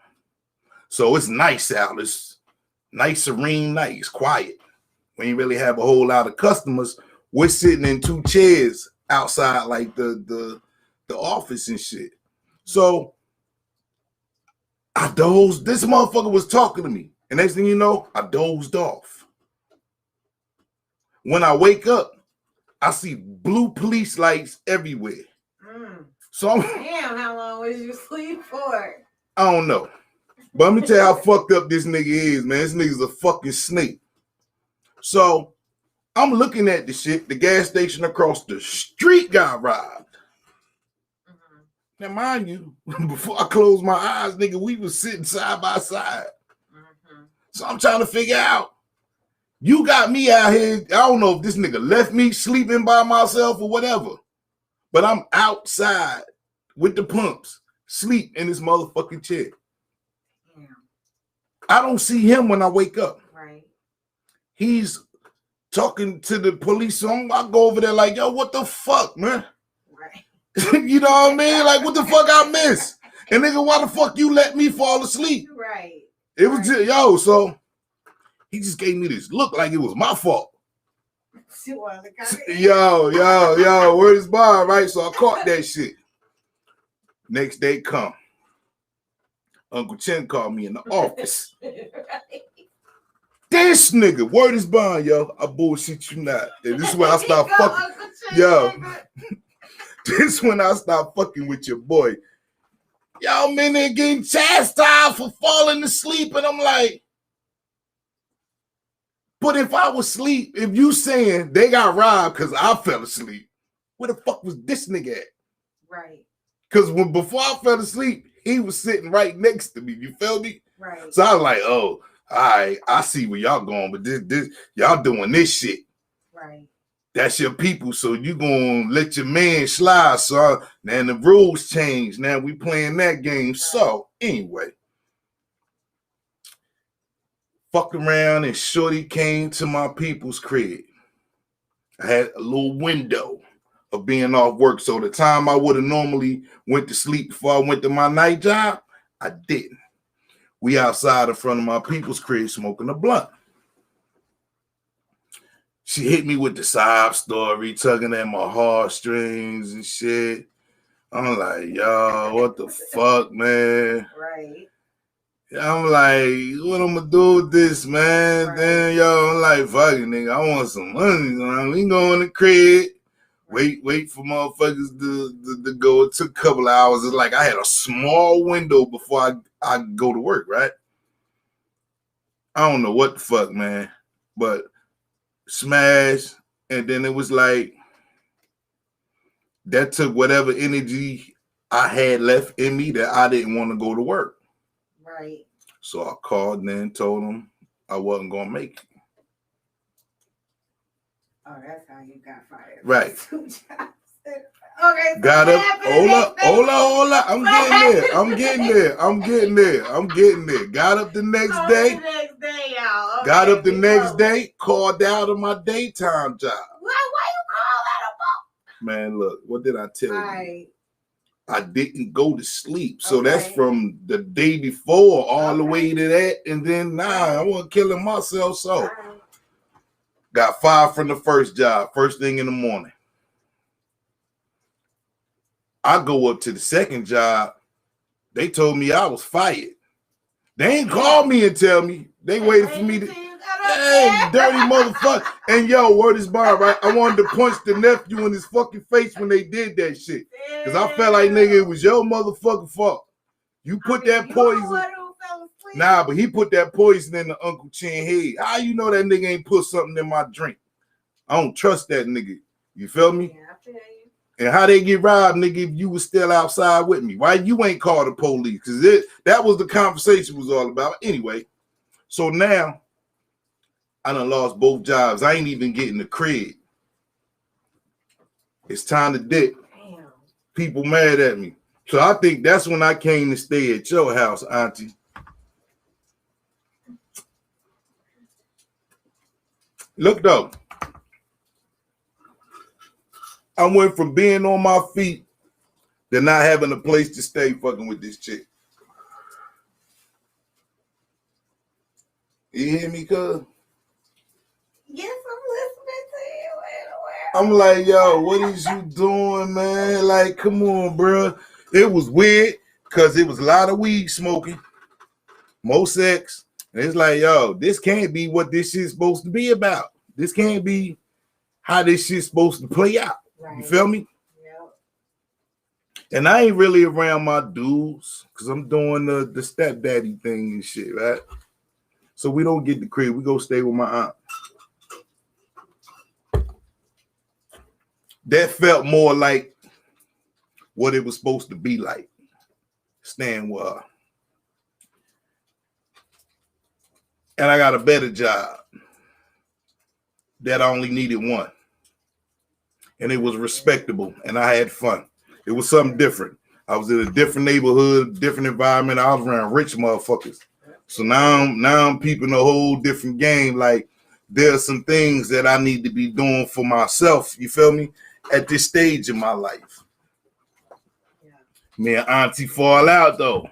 So it's nice out. It's nice, serene night. It's quiet. We ain't really have a whole lot of customers. We're sitting in two chairs outside like the office and shit. So I dozed. This motherfucker was talking to me. And next thing you know, I dozed off. When I wake up, I see blue police lights everywhere. So damn, how long was you asleep for? I don't know. But let me tell you how fucked up this nigga is, man. This nigga's a fucking snake. So I'm looking at the shit. The gas station across the street got robbed. Now, mind you, before I closed my eyes, nigga, we was sitting side by side. So I'm trying to figure out. You got me out here. I don't know if this nigga left me sleeping by myself or whatever. But I'm outside with the pumps, sleep in this motherfucking chair. Yeah. I don't see him when I wake up. Right. He's talking to the police. So I go over there like, yo, what the fuck, man? Right. You know what I mean? Like, what the fuck I miss? And nigga, why the fuck you let me fall asleep? Right. It was just, yo, so he just gave me this look like it was my fault. Yo, where's Bob? Right? So I caught that shit. Next day come. Uncle Chen called me in the office. This nigga, word is bond, yo. I bullshit you not. And this is where I start fucking. Yo. This when I start fucking with your boy. Y'all men there getting chastised for falling asleep, and I'm like, but if I was asleep, if you saying they got robbed because I fell asleep, where the fuck was this nigga at? Right. Because before I fell asleep, he was sitting right next to me. You feel me? Right. So I was like, oh, all right, I see where y'all going, but this y'all doing this shit. Right. That's your people, so you gonna let your man slide. So now the rules change. Now we playing that game. Right. So anyway, fucked around and shorty came to my people's crib. I had a little window of being off work. So the time I would have normally went to sleep before I went to my night job, I didn't. We outside in front of my people's crib smoking a blunt. She hit me with the sob story, tugging at my heartstrings and shit. I'm like, yo, what the fuck, man? Right. I'm like, what I'm gonna do with this, man? Right. Then, yo, I'm like, fuck it, nigga. I want some money. Man. We go in the crib. Wait for motherfuckers to go. It took a couple of hours. It's like I had a small window before I go to work, right? I don't know what the fuck, man. But smash, and then it was like that took whatever energy I had left in me that I didn't want to go to work. Right. So I called and then told them I wasn't gonna make it. Oh, that's how you got fired. Right. Okay. So got up. Hold up. I'm getting there. Got up the next day. Y'all. Okay, got up the next day. Called out of my daytime job. Why you call that about? Man, look. What did I tell you? I didn't go to sleep. So that's Okay. from the day before all the way to that. And then I wasn't killing myself. So got fired from the first job, first thing in the morning. I go up to the second job. They told me I was fired. They ain't called me and tell me. They waited for me to. Hey, dirty motherfucker. And yo, word is bond, right? I wanted to punch the nephew in his fucking face when they did that shit. Because I felt like, nigga, it was your motherfucking fault. You put that poison. Nah, but he put that poison in the Uncle Chin head. How you know that nigga ain't put something in my drink? I don't trust that nigga. You feel me? Yeah, I feel you. And how they get robbed, nigga, if you was still outside with me? Why you ain't called the police? Because that was the conversation was all about. Anyway, so now I done lost both jobs. I ain't even getting the cred. It's time to dip. Damn. People mad at me. So I think that's when I came to stay at your house, Auntie. Look though. I went from being on my feet to not having a place to stay fucking with this chick. You hear me, cuz? Yes, I'm listening to you. I'm like, yo, what is you doing, man? Like, come on, bro. It was weird because it was a lot of weed smoking, more sex. And it's like, yo, this can't be what this shit's supposed to be about. This can't be how this shit's supposed to play out. Right. You feel me? And I ain't really around my dudes because I'm doing the stepdaddy thing and shit, right? So we don't get the crib. We go stay with my aunt. That felt more like what it was supposed to be like. Staying with her. And I got a better job that I only needed one. And it was respectable and I had fun. It was something different. I was in a different neighborhood, different environment. I was around rich motherfuckers. So now I'm peeping a whole different game. Like there's some things that I need to be doing for myself. You feel me? At this stage in my life. Me and Auntie fall out though.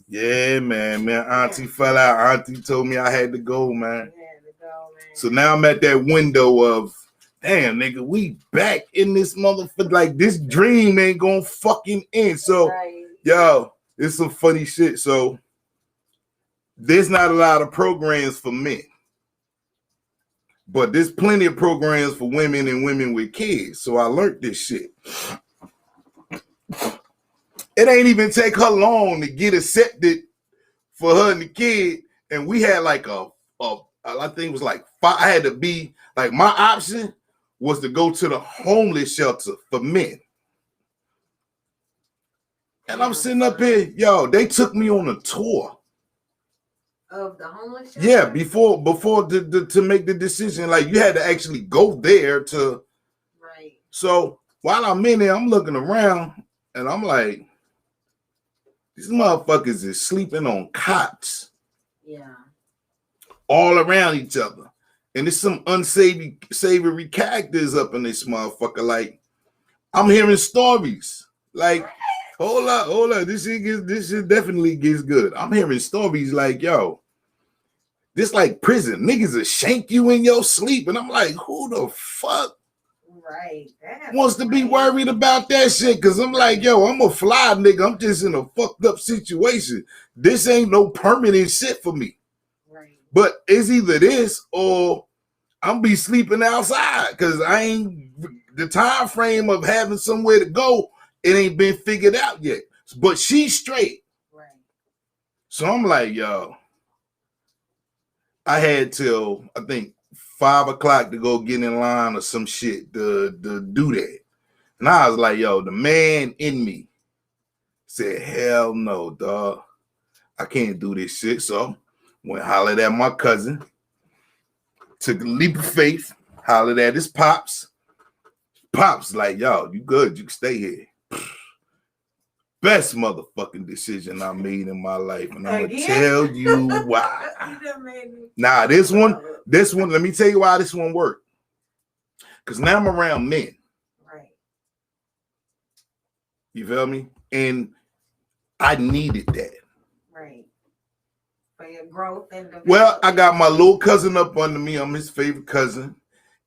Yeah, man. Auntie fell out. Auntie told me I had to go, man. So now I'm at that window of, damn, nigga, we back in this motherfucker. Like, this dream ain't gonna fucking end. So, yo, it's some funny shit. So, there's not a lot of programs for men. But there's plenty of programs for women and women with kids. So I learned this shit. It ain't even take her long to get accepted for her and the kid. And we had like I think it was like 5. I had to be like, my option was to go to the homeless shelter for men. And I'm sitting up here, yo, they took me on a tour of the homeless shelter? Yeah, before to make the decision, like you had to actually go there to. Right. So while I'm in there, I'm looking around and I'm like, these motherfuckers is sleeping on cots. Yeah. All around each other. And there's some unsavory characters up in this motherfucker. Like, I'm hearing stories. Like, hold up. This shit definitely gets good. I'm hearing stories like, yo, this like prison. Niggas will shank you in your sleep. And I'm like, who the fuck right wants to be worried about that shit? Because I'm like, yo, I'm a fly nigga. I'm just in a fucked up situation. This ain't no permanent shit for me. Right. But it's either this or I'm be sleeping outside because I ain't the time frame of having somewhere to go. It ain't been figured out yet. But she's straight. Right. So I'm like, yo, I had till I think 5 o'clock to go get in line or some shit to do that. And I was like, yo, the man in me said, hell no, dog. I can't do this shit. So went hollered at my cousin, took a leap of faith, hollered at his pops. Pops like, yo, you good, you can stay here. Best motherfucking decision I made in my life. And I'm gonna tell you why. Nah, this one, let me tell you why this one worked. Because now I'm around men. Right. You feel me? And I needed that. Right. For your growth and development. Well, I got my little cousin up under me. I'm his favorite cousin.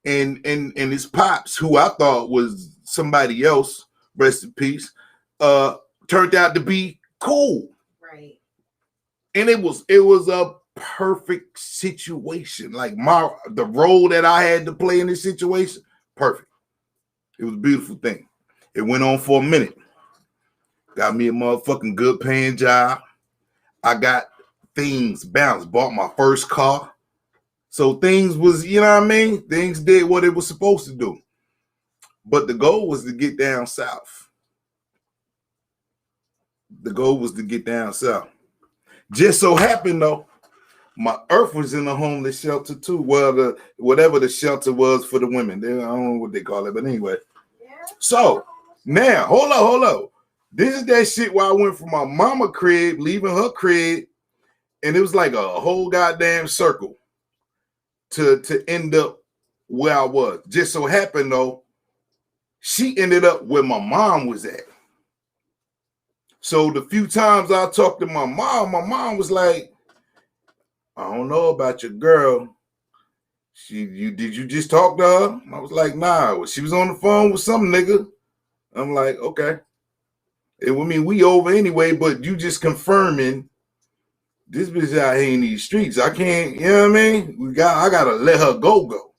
And his pops, who I thought was somebody else, rest in peace, turned out to be cool. Right. And it was a perfect situation. Like the role that I had to play in this situation, perfect. It was a beautiful thing. It went on for a minute. Got me a motherfucking good paying job. I got things bounced. Bought my first car. So things was, you know what I mean? Things did what it was supposed to do. But the goal was to get down south. The goal was to get down south. Just so happened, though, my earth was in a homeless shelter, too. Well, whatever the shelter was for the women. I don't know what they call it, but anyway. Yeah. So, now, hold up. This is that shit where I went from my mama crib, leaving her crib, and it was like a whole goddamn circle to end up where I was. Just so happened, though, she ended up where my mom was at. So the few times I talked to my mom was like, I don't know about your girl. Did you just talk to her? I was like, nah. Well, she was on the phone with some nigga. I'm like, okay. I mean, we over anyway, but you just confirming this bitch out here in these streets. I can't, you know what I mean? I gotta let her go.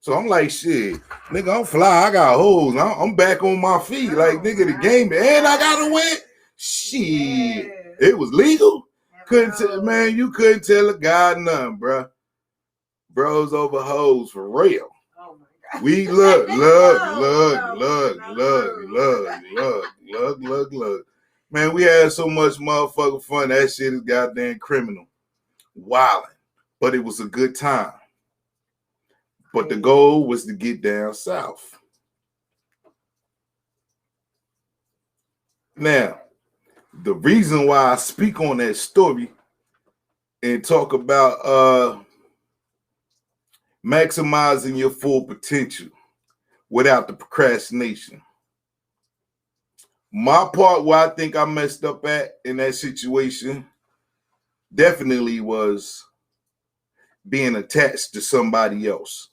So I'm like, shit, nigga, I'm fly. I got hoes. I'm back on my feet. Like, nigga, the game, and I gotta win. Shit, it was legal. Couldn't tell, man. You couldn't tell a guy nothing, bro. Bros over hoes for real. Oh my God. We look. Man, we had so much motherfucking fun. That shit is goddamn criminal. Wildin'. But it was a good time. But the goal was to get down south. Now, the reason why I speak on that story and talk about maximizing your full potential without the procrastination. My part where I think I messed up at in that situation definitely was being attached to somebody else.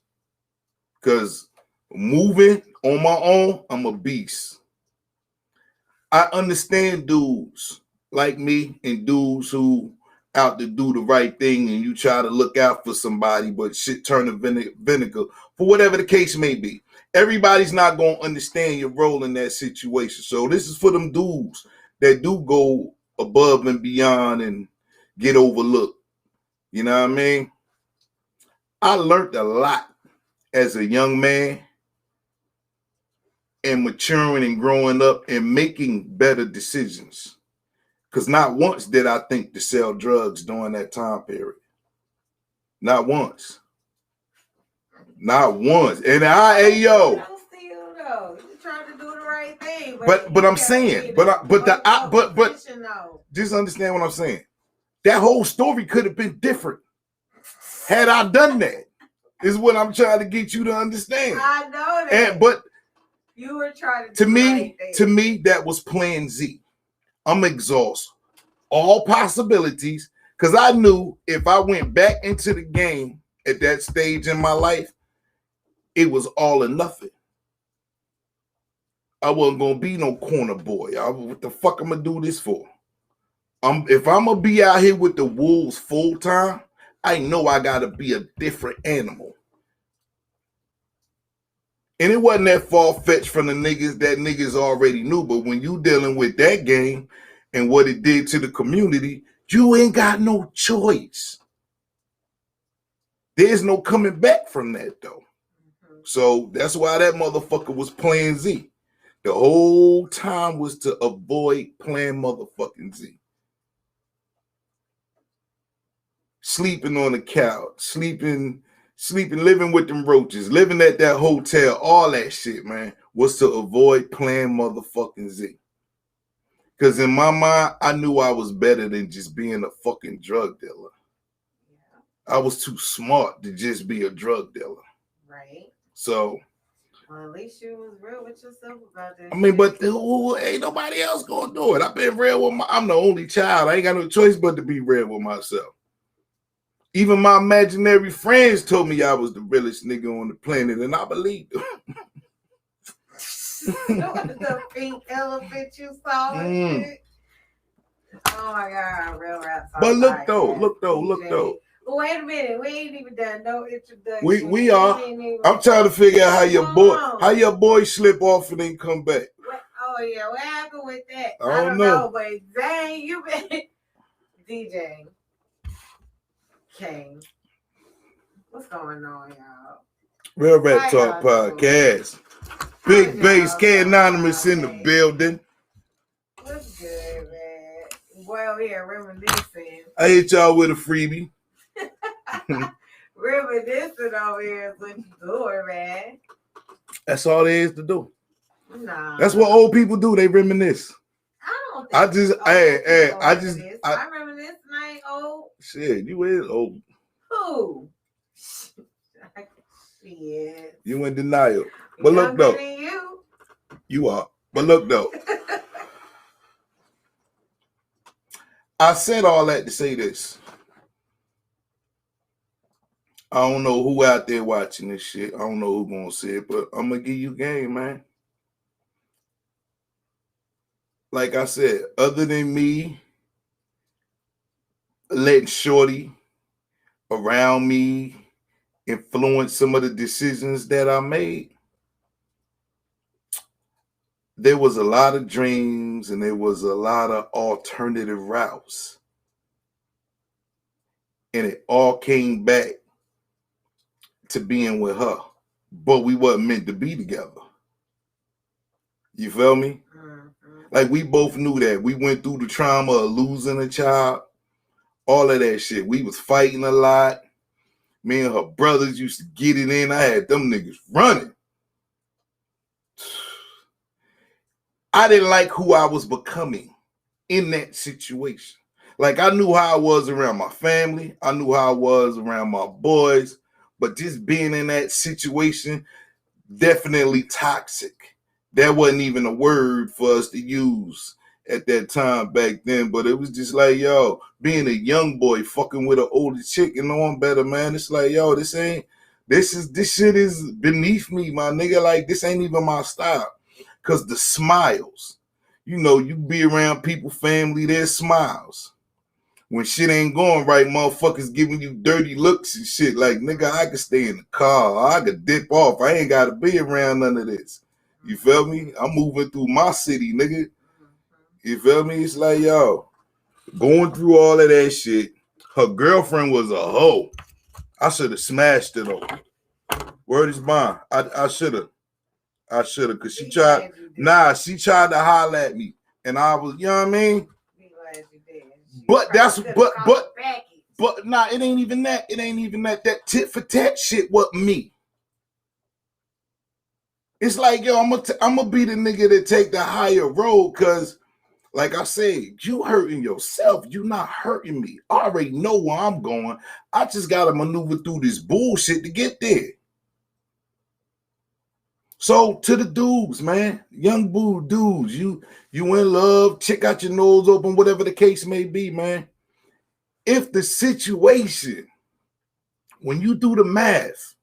Because moving on my own, I'm a beast. I understand dudes like me and dudes who out to do the right thing and you try to look out for somebody, but shit turn to vinegar for whatever the case may be. Everybody's not going to understand your role in that situation. So this is for them dudes that do go above and beyond and get overlooked. You know what I mean? I learned a lot as a young man and maturing and growing up and making better decisions. Because not once did I think to sell drugs during that time period. Not once. Not once. And hey, yo. Don't steal though. You trying to do the right thing. But I'm saying, but just understand what I'm saying. That whole story could have been different had I done that. Is what I'm trying to get you to understand. I know that. But you were trying to do me, the right thing. To me, that was plan Z. I'm exhausted. All possibilities, because I knew if I went back into the game at that stage in my life, it was all or nothing. I wasn't gonna be no corner boy. What the fuck I'm gonna do this for? If I'm gonna be out here with the wolves full time, I know I gotta be a different animal. And it wasn't that far-fetched from the niggas that niggas already knew, but when you dealing with that game and what it did to the community, you ain't got no choice. There's no coming back from that though. So that's why that motherfucker was playing Z. The whole time was to avoid playing motherfucking Z. Sleeping on the couch, sleeping, living with them roaches, living at that hotel, all that shit, man, was to avoid playing motherfucking Z. Because in my mind, I knew I was better than just being a fucking drug dealer. I was too smart to just be a drug dealer. Right. So. Well, at least you was real with yourself about that. I mean, but ain't nobody else gonna do it. I've been real with I'm the only child. I ain't got no choice but to be real with myself. Even my imaginary friends told me I was the realest nigga on the planet, and I believed them. The pink elephant you saw and shit. Oh my God, real rap. But look though. Wait a minute, we ain't even done no introduction. We are. I'm trying to figure out how your boy slip off and then come back. Oh yeah, what happened with that? I don't know. But dang, you been DJ King. What's going on, y'all? Real Rap Talk Podcast. Big Bass, K Anonymous in the building. What's good, man? Well, here reminiscing. I hit y'all with a freebie. Reminiscing over here is what you doing, man. That's all there is to do. Nah. That's what old people do. They reminisce. I don't think I reminisce and I ain't old. Shit, you is old. Who? Shit. You in denial. But look though. You are. But look though. I said all that to say this. I don't know who out there watching this shit. I don't know who gonna say it, but I'm gonna give you game, man. Like I said, other than me letting Shorty around me influence some of the decisions that I made, there was a lot of dreams and there was a lot of alternative routes. And it all came back to being with her. But we wasn't meant to be together. You feel me? Like we both knew that. We went through the trauma of losing a child. All of that shit. We was fighting a lot. Me and her brothers used to get it in. I had them niggas running. I didn't like who I was becoming in that situation. Like I knew how I was around my family. I knew how I was around my boys. But just being in that situation, definitely toxic. That wasn't even a word for us to use at that time back then. But it was just like, yo, being a young boy fucking with an older chick and knowing better, man. It's like, yo, this shit is beneath me, my nigga. Like, this ain't even my style. Because the smiles, you know, you be around people, family, their smiles. When shit ain't going right, motherfuckers giving you dirty looks and shit. Like, nigga, I could stay in the car. I could dip off. I ain't got to be around none of this. You feel me? I'm moving through my city, nigga. You feel me? It's like, yo, going through all of that shit. Her girlfriend was a hoe. I should have smashed it over. Word is mine. I should have. Because she tried. She tried to holler at me. And I was, you know what I mean? But nah, it ain't even that. It ain't even that. That tit for tat shit with me. It's like, yo, I'm gonna be the nigga that take the higher road, cause, like I said, you hurting yourself. You not hurting me. I already know where I'm going. I just gotta maneuver through this bullshit to get there. So to the dudes, man, young boo dudes, you in love, check out your nose open, whatever the case may be, man. If the situation, when you do the math,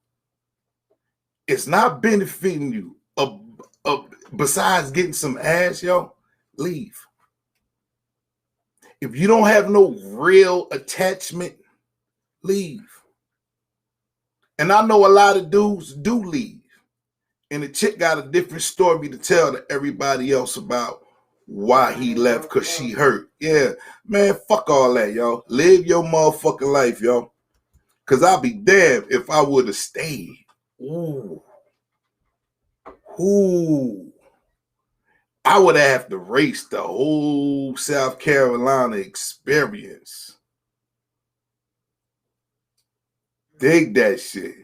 it's not benefiting you, besides getting some ass, yo, leave. If you don't have no real attachment, leave. And I know a lot of dudes do leave. And the chick got a different story to tell to everybody else about why he left, because she hurt. Yeah, man, fuck all that, yo. Live your motherfucking life, yo. Because I'll be damned if I would have stayed. Ooh. I would have to race the whole South Carolina experience. Dig that shit.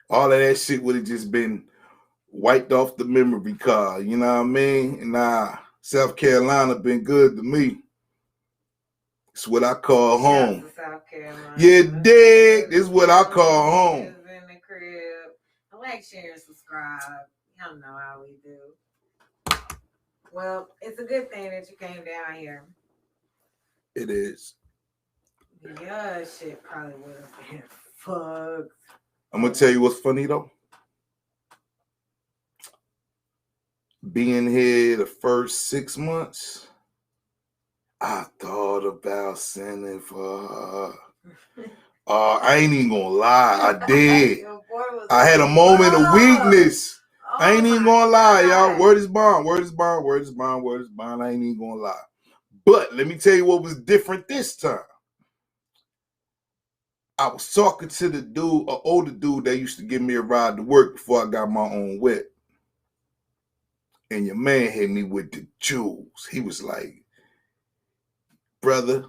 All of that shit would have just been wiped off the memory card. You know what I mean? And South Carolina been good to me. It's what I call home. South Carolina. Yeah, dig. It's what I call home. In the crib. Like, share, and subscribe. Y'all know how we do. Well, it's a good thing that you came down here. It is. Yeah, shit probably would have been fucked. I'm gonna tell you what's funny though. Being here the first 6 months, I thought about sending for her. I ain't even gonna lie, I did. I had a moment of weakness. I ain't even gonna lie, y'all. Word is bond. I ain't even gonna lie. But let me tell you what was different this time. I was talking to the dude, an older dude that used to give me a ride to work before I got my own whip. And your man hit me with the jewels. He was like, brother,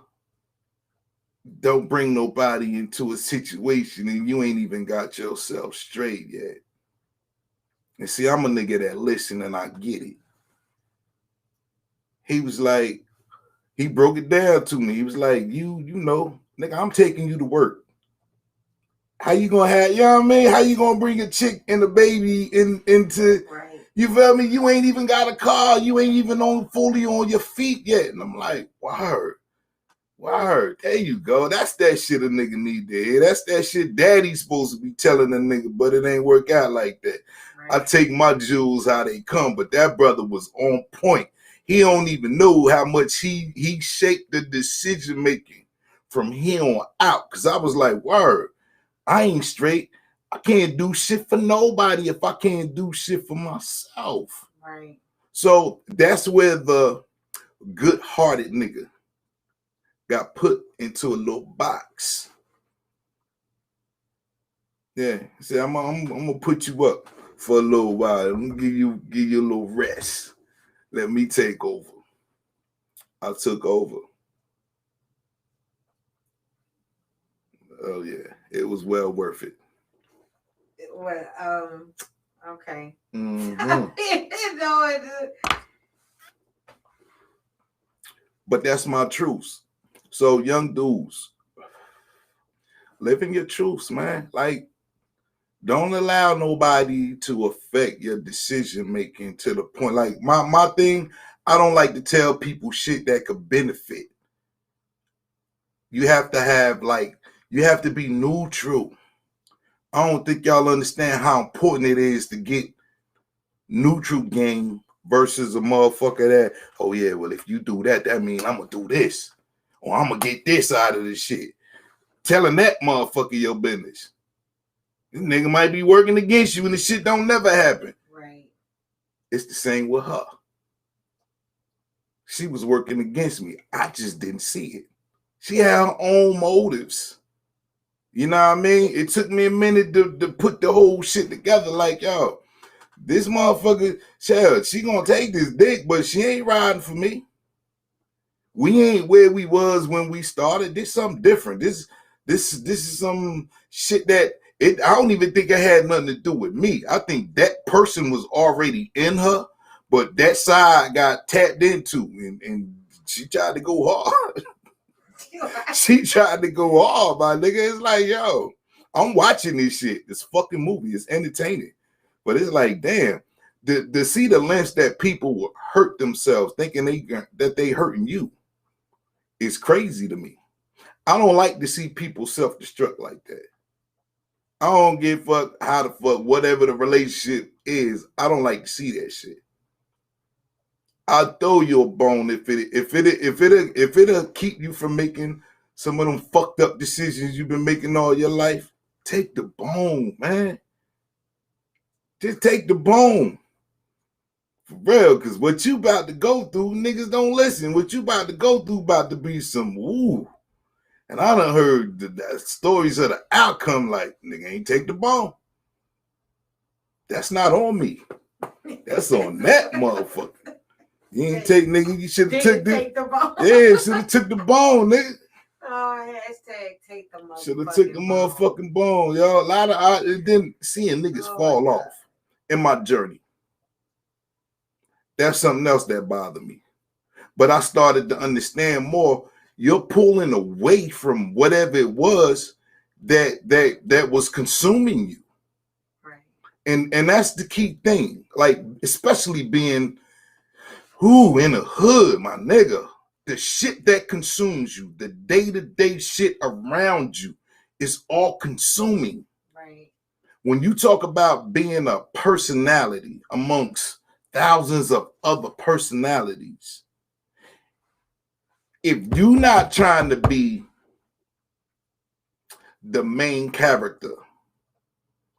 don't bring nobody into a situation and you ain't even got yourself straight yet. And see, I'm a nigga that listen and I get it. He was like, he broke it down to me. He was like, you know, nigga, I'm taking you to work. How you gonna have, you know what I mean? How you gonna bring a chick and a baby into, right. You feel me? You ain't even got a car. You ain't even fully on your feet yet. And I'm like, word. There you go. That's that shit a nigga need to hear. That's that shit daddy's supposed to be telling a nigga, but it ain't work out like that. Right. I take my jewels how they come, but that brother was on point. He don't even know how much he shaped the decision making from here on out. Cause I was like, word, I ain't straight. I can't do shit for nobody if I can't do shit for myself. Right. So that's where the good-hearted nigga got put into a little box. Yeah, see, I'm gonna put you up for a little while. I'm gonna give you a little rest. Let me take over. I took over. Oh yeah, it was well worth it. Well, okay. Mm-hmm. But that's my truth. So young dudes, living your truths, man. Like, don't allow nobody to affect your decision making to the point. Like my thing, I don't like to tell people shit that could benefit. You have to have you have to be neutral. I don't think y'all understand how important it is to get neutral game versus a motherfucker that, oh yeah, well if you do that, that means I'm gonna do this. or I'm gonna get this out of this shit. Telling that motherfucker your business. This nigga might be working against you and the shit don't never happen. Right. It's the same with her. She was working against me. I just didn't see it. She had her own motives. You know what I mean? It took me a minute to put the whole shit together. Like, yo, this motherfucker, she gonna take this dick, but she ain't riding for me. We ain't where we was when we started. This something different. This is some shit that I don't even think it had nothing to do with me. I think that person was already in her, but that side got tapped into, and she tried to go hard. She tried to go hard, my nigga. It's like, yo, I'm watching this shit. This fucking movie is entertaining, but it's like, damn, to see the lengths that people will hurt themselves thinking that they hurting you is crazy to me. I don't like to see people self-destruct like that. I don't give a fuck how the fuck whatever the relationship is. I don't like to see that shit. I'll throw you a bone if it'll keep you from making some of them fucked up decisions you've been making all your life. Take the bone, man. Just take the bone. For real, because what you about to go through, niggas don't listen. What you about to go through about to be some woo. And I done heard the stories of the outcome like, nigga ain't take the bone. That's not on me. That's on that motherfucker. You ain't take, nigga, you should have took the bone. Yeah, should have took the bone, nigga. Oh, hashtag take the motherfucking should have took the motherfucking bone, y'all. A lot of it didn't seeing niggas fall off in my journey. That's something else that bothered me. But I started to understand more. You're pulling away from whatever it was that was consuming you. Right. And that's the key thing. Like, especially being in the hood, my nigga. The shit that consumes you, the day-to-day shit around you is all consuming. Right. When you talk about being a personality amongst thousands of other personalities, if you're not trying to be the main character,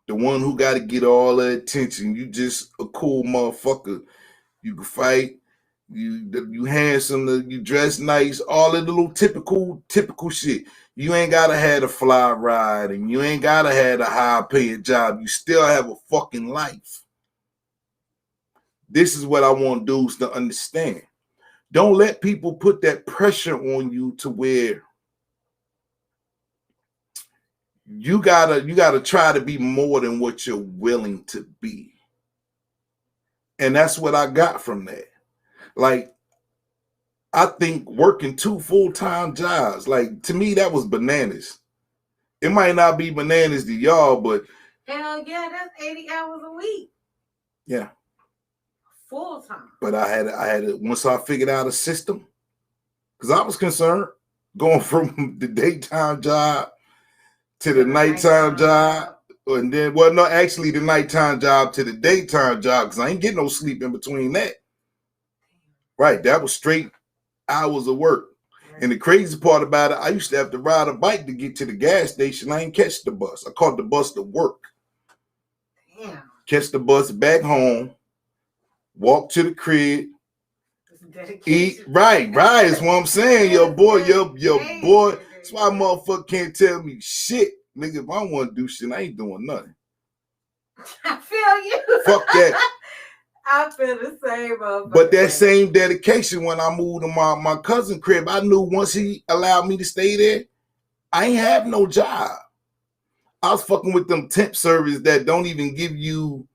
the one who got to get all the attention, you just a cool motherfucker. You can fight, you handsome, you dress nice, all of the little typical shit. You ain't gotta have a fly ride, and you ain't gotta have a high-paying job. You still have a fucking life. This is what I want dudes to understand. Don't let people put that pressure on you to where you gotta try to be more than what you're willing to be. And that's what I got from that. Like, I think working 2 full-time jobs, like, to me, that was bananas. It might not be bananas to y'all, but hell yeah, that's 80 hours a week. Yeah. Full time. But I had it once I figured out a system, because I was concerned going from the daytime job to the nighttime job. And then, well, no, actually the nighttime job to the daytime job, because I ain't getting no sleep in between that. Right, that was straight hours of work. Right. And the crazy part about it, I used to have to ride a bike to get to the gas station. I ain't catch the bus. I caught the bus to work. Damn. Catch the bus back home, walk to the crib, eat. Right, is what I'm saying. Your boy. That's why motherfucker can't tell me shit. Nigga, if I want to do shit, I ain't doing nothing. I feel you. Fuck that. I feel the same. But that same dedication, when I moved to my cousin crib, I knew once he allowed me to stay there, I ain't have no job. I was fucking with them temp service that don't even give you,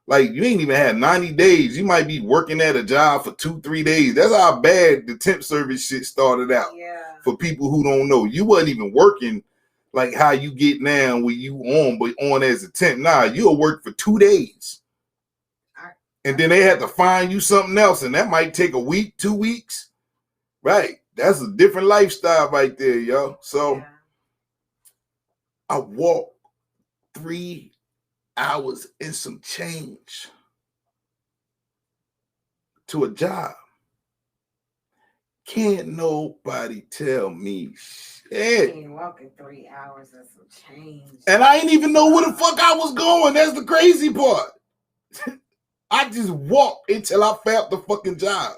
like, you ain't even had 90 days. You might be working at a job for 2-3 days. That's how bad the temp service shit started out. Yeah. For people who don't know, you wasn't even working like how you get now when you on as a temp. Nah, you'll work for 2 days. And then they had to find you something else, and that might take a week, 2 weeks. Right. That's a different lifestyle right there, yo. So yeah. I walked 3 hours and some change to a job. Can't nobody tell me I shit. ain't walking 3 hours and some change. And I ain't even know where the fuck I was going. That's the crazy part. I just walked until I found the fucking job.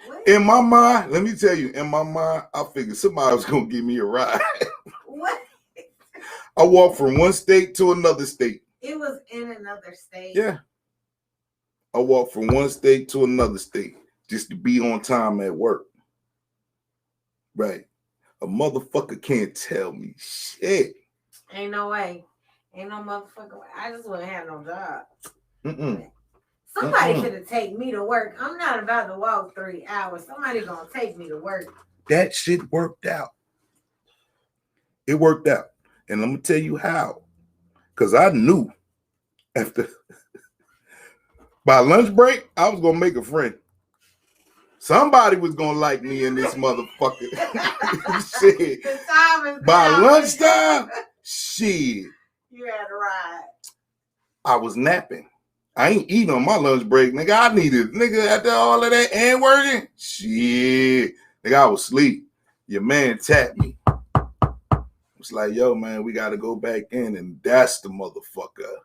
What? In my mind, let me tell you, in my mind, I figured somebody was gonna give me a ride. What? I walked from one state to another state. It was in another state. Yeah. I walked from one state to another state just to be on time at work. Right. A motherfucker can't tell me shit. Ain't no way. Ain't no motherfucker way. I just wouldn't have no job. Mm-mm. Somebody finna take me to work. I'm not about to walk 3 hours. Somebody gonna take me to work. That shit worked out. It worked out. And I'm gonna tell you how. Because I knew after by lunch break, I was gonna make a friend. Somebody was gonna like me in this motherfucker. Shit. The time is By gone. lunchtime, shit. You had to ride. I was napping. I ain't eating on my lunch break, nigga. I needed, nigga, after all of that and working, shit. Nigga, I was asleep. Your man tapped me. It's like, yo, man, we gotta go back in, and that's the motherfucker.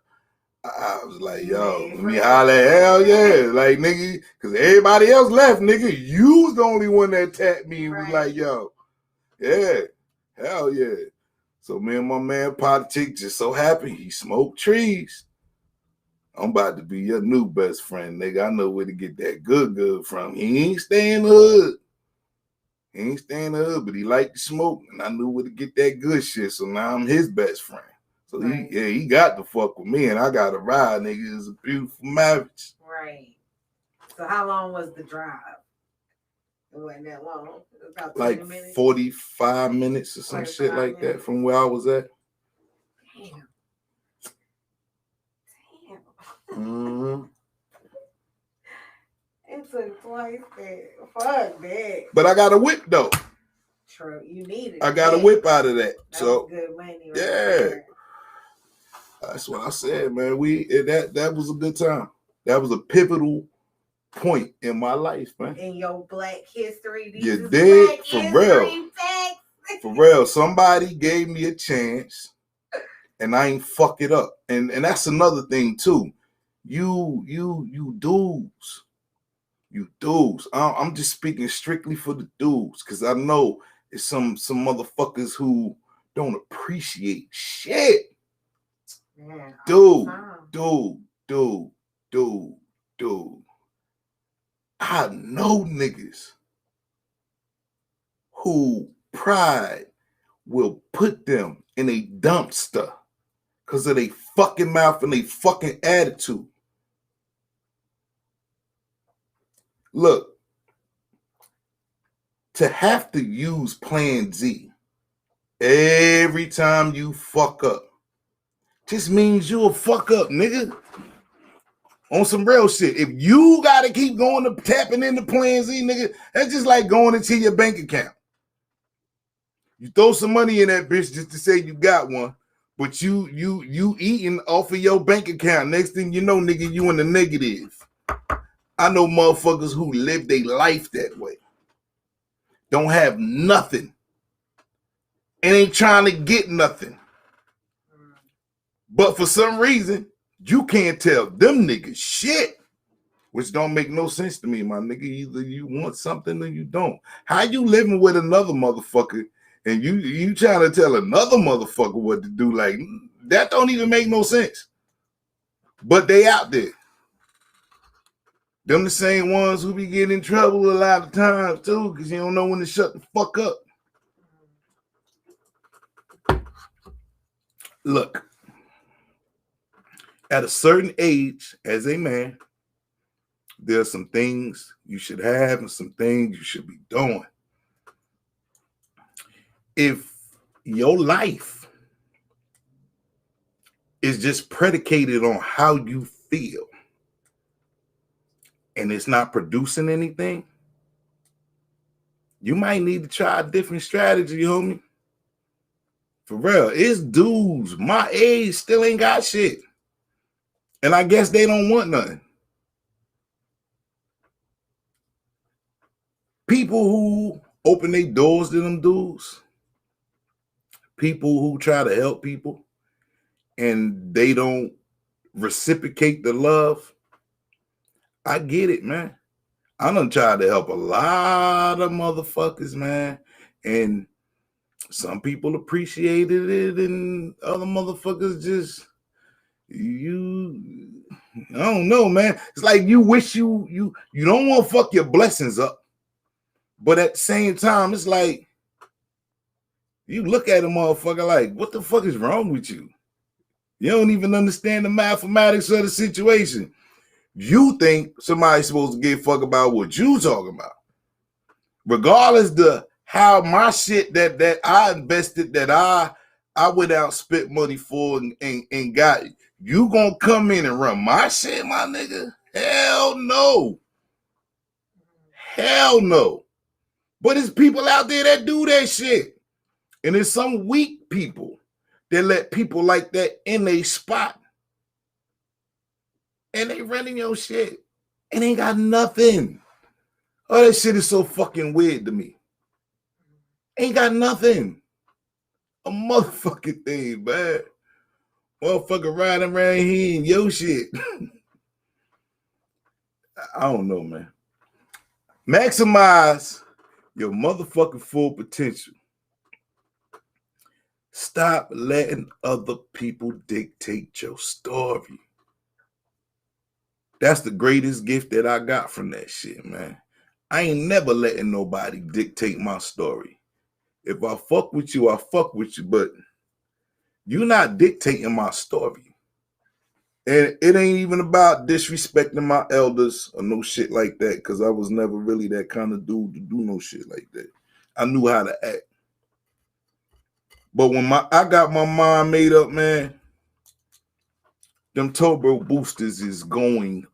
I was like, yo, let me holler, hell yeah. Like, nigga, because everybody else left, nigga. You was the only one that tapped me and was like, yo, yeah, hell yeah. So me and my man Politic just so happy he smoked trees. I'm about to be your new best friend, nigga. I know where to get that good from. He ain't stay in the hood. He ain't stay in the hood, but he liked to smoke, and I knew where to get that good shit. So now I'm his best friend. So he got to fuck with me, and I got to ride, nigga. It's a beautiful marriage. Right. So how long was the drive? It wasn't that long. It was about 20 Like minutes. 45 minutes or some shit like that from where I was at. Damn. Mm-hmm. It took twice that. Fuck that. But I got a whip though. True. You needed. I got a whip out of that. That So was good money. Right yeah. there. That's what I said, man. That was a good time. That was a pivotal point in my life, man. In your Black history. You did, for real. Facts. For real. Somebody gave me a chance, and I ain't fuck it up. And that's another thing too. You dudes. You dudes. I'm just speaking strictly for the dudes, because I know it's some motherfuckers who don't appreciate shit. Man, Dude. I know niggas who pride will put them in a dumpster because of their fucking mouth and their fucking attitude. Look, to have to use Plan Z every time you fuck up just means you a fuck up, nigga. On some real shit. If you gotta keep going to tapping into Plan Z, nigga, that's just like going into your bank account. You throw some money in that bitch just to say you got one, but you eating off of your bank account. Next thing you know, nigga, you in the negative. I know motherfuckers who live their life that way. Don't have nothing. And ain't trying to get nothing. But for some reason, you can't tell them niggas shit. Which don't make no sense to me, my nigga. Either you want something or you don't. How you living with another motherfucker and you trying to tell another motherfucker what to do? Like, that don't even make no sense. But they out there. Them the same ones who be getting in trouble a lot of times too, because you don't know when to shut the fuck up. Look, at a certain age, as a man, there are some things you should have and some things you should be doing. If your life is just predicated on how you feel and it's not producing anything, you might need to try a different strategy, homie. For real, it's dudes my age still ain't got shit. And I guess they don't want nothing. People who open their doors to them dudes, people who try to help people and they don't reciprocate the love, I get it, man. I done tried to help a lot of motherfuckers, man. And some people appreciated it and other motherfuckers just, I don't know, man. It's like you wish you don't want to fuck your blessings up. But at the same time, it's like you look at a motherfucker like, what the fuck is wrong with you? You don't even understand the mathematics of the situation. You think somebody's supposed to give a fuck about what you talking about. Regardless the how my shit that I invested, that I went out, spent money for and got, you gonna come in and run my shit, my nigga? Hell no. Hell no. But there's people out there that do that shit. And there's some weak people that let people like that in a spot. And they running your shit. And ain't got nothing. Oh, that shit is so fucking weird to me. Ain't got nothing. A motherfucking thing, man. Motherfucker riding around here in your shit. I don't know, man. Maximize your motherfucking full potential. Stop letting other people dictate your story. That's the greatest gift that I got from that shit, man. I ain't never letting nobody dictate my story. If I fuck with you, I fuck with you, but you're not dictating my story. And it ain't even about disrespecting my elders or no shit like that, because I was never really that kind of dude to do no shit like that. I knew how to act. But when I got my mind made up, man, them turbo boosters is going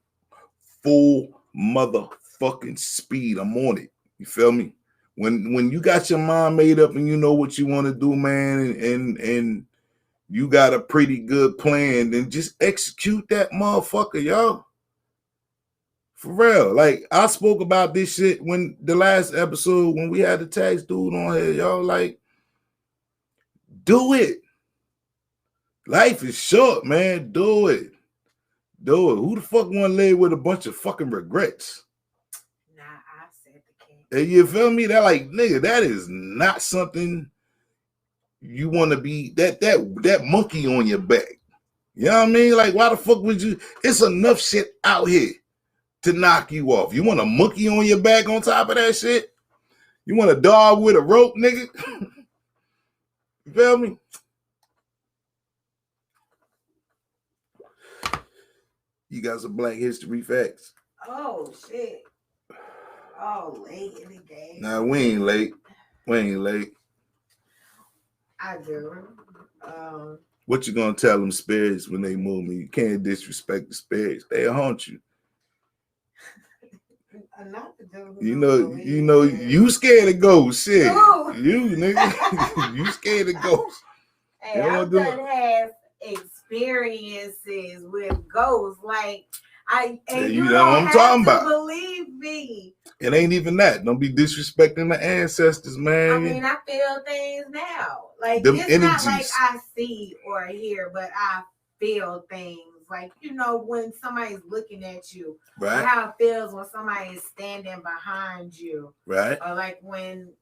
full motherfucking speed. I'm on it. You feel me? When you got your mind made up and you know what you want to do, man, and you got a pretty good plan, then just execute that motherfucker, y'all. For real. Like, I spoke about this shit when the last episode, when we had the tax dude on here, y'all. Like, do it. Life is short, man. Do it. Do it. Who the fuck want to live with a bunch of fucking regrets? Nah, I said the king. And you feel me? That like, nigga, that is not something you want to be, that monkey on your back. You know what I mean? Like, why the fuck would you? It's enough shit out here to knock you off. You want a monkey on your back on top of that shit? You want a dog with a rope, nigga? You feel me? You got some Black History facts. Oh shit. Oh, late in the game. Nah, we ain't late. We ain't late. I do. What you gonna tell them spirits when they move me? You can't disrespect the spirits. They'll haunt you. Not the dude You know, you scared of ghosts. Shit. No. You, nigga. You scared of ghosts. Hey, I've done have experiences with ghosts. Like, you know what I'm talking about. Believe me. It ain't even that. Don't be disrespecting the ancestors, man. I mean, I feel things now. Like, them it's energies. Not like I see or hear, but I feel things. Like, you know, when somebody's looking at you, right? Or how it feels when somebody is standing behind you, right? Or like when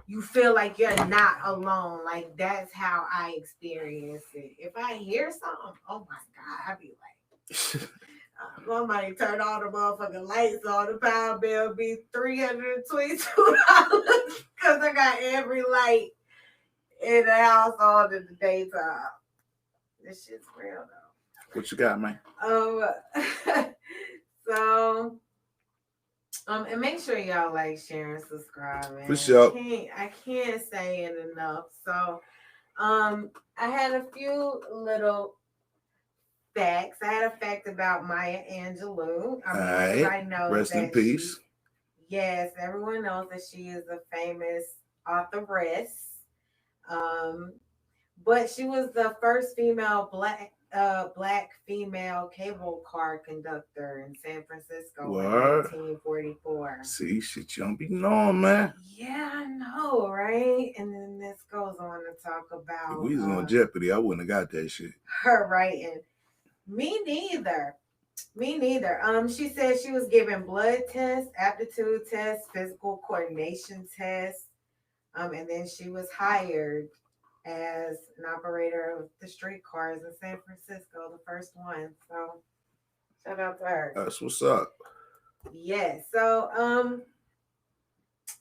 you feel like you're not alone. Like, that's how I experience it. If I hear something, oh my God, I'd be like, somebody turn all the motherfucking lights on, the power bill be $322 because I got every light in the house on in the daytime. This shit's real though. What you got, man? So, and make sure y'all like, share, and subscribe, man. For sure. I can't say it enough. So, I had a few little facts. I had a fact about Maya Angelou. I know rest in peace. Yes, everyone knows that she is a famous authoress. But she was the first female Black black female cable car conductor in San Francisco What? in 1944. See, shit, you don't be knowing, man. Yeah, I know, right? And then this goes on to talk about If we was on Jeopardy, I wouldn't have got that shit. her writing. Me neither. Me neither. She said she was given blood tests, aptitude tests, physical coordination tests, and then she was hired as an operator of the streetcars in San Francisco, the first one. So shout out to her. That's what's up. Yes. So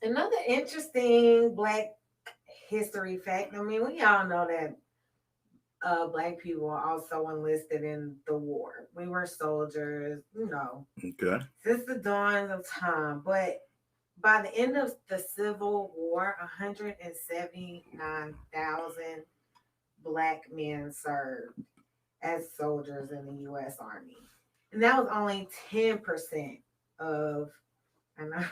another interesting Black history fact. I mean, we all know that Black people are also enlisted in the war. We were soldiers, Okay. since the dawn of time. But by the end of the Civil War, 179,000 Black men served as soldiers in the U.S. Army. And that was only 10% of, I know,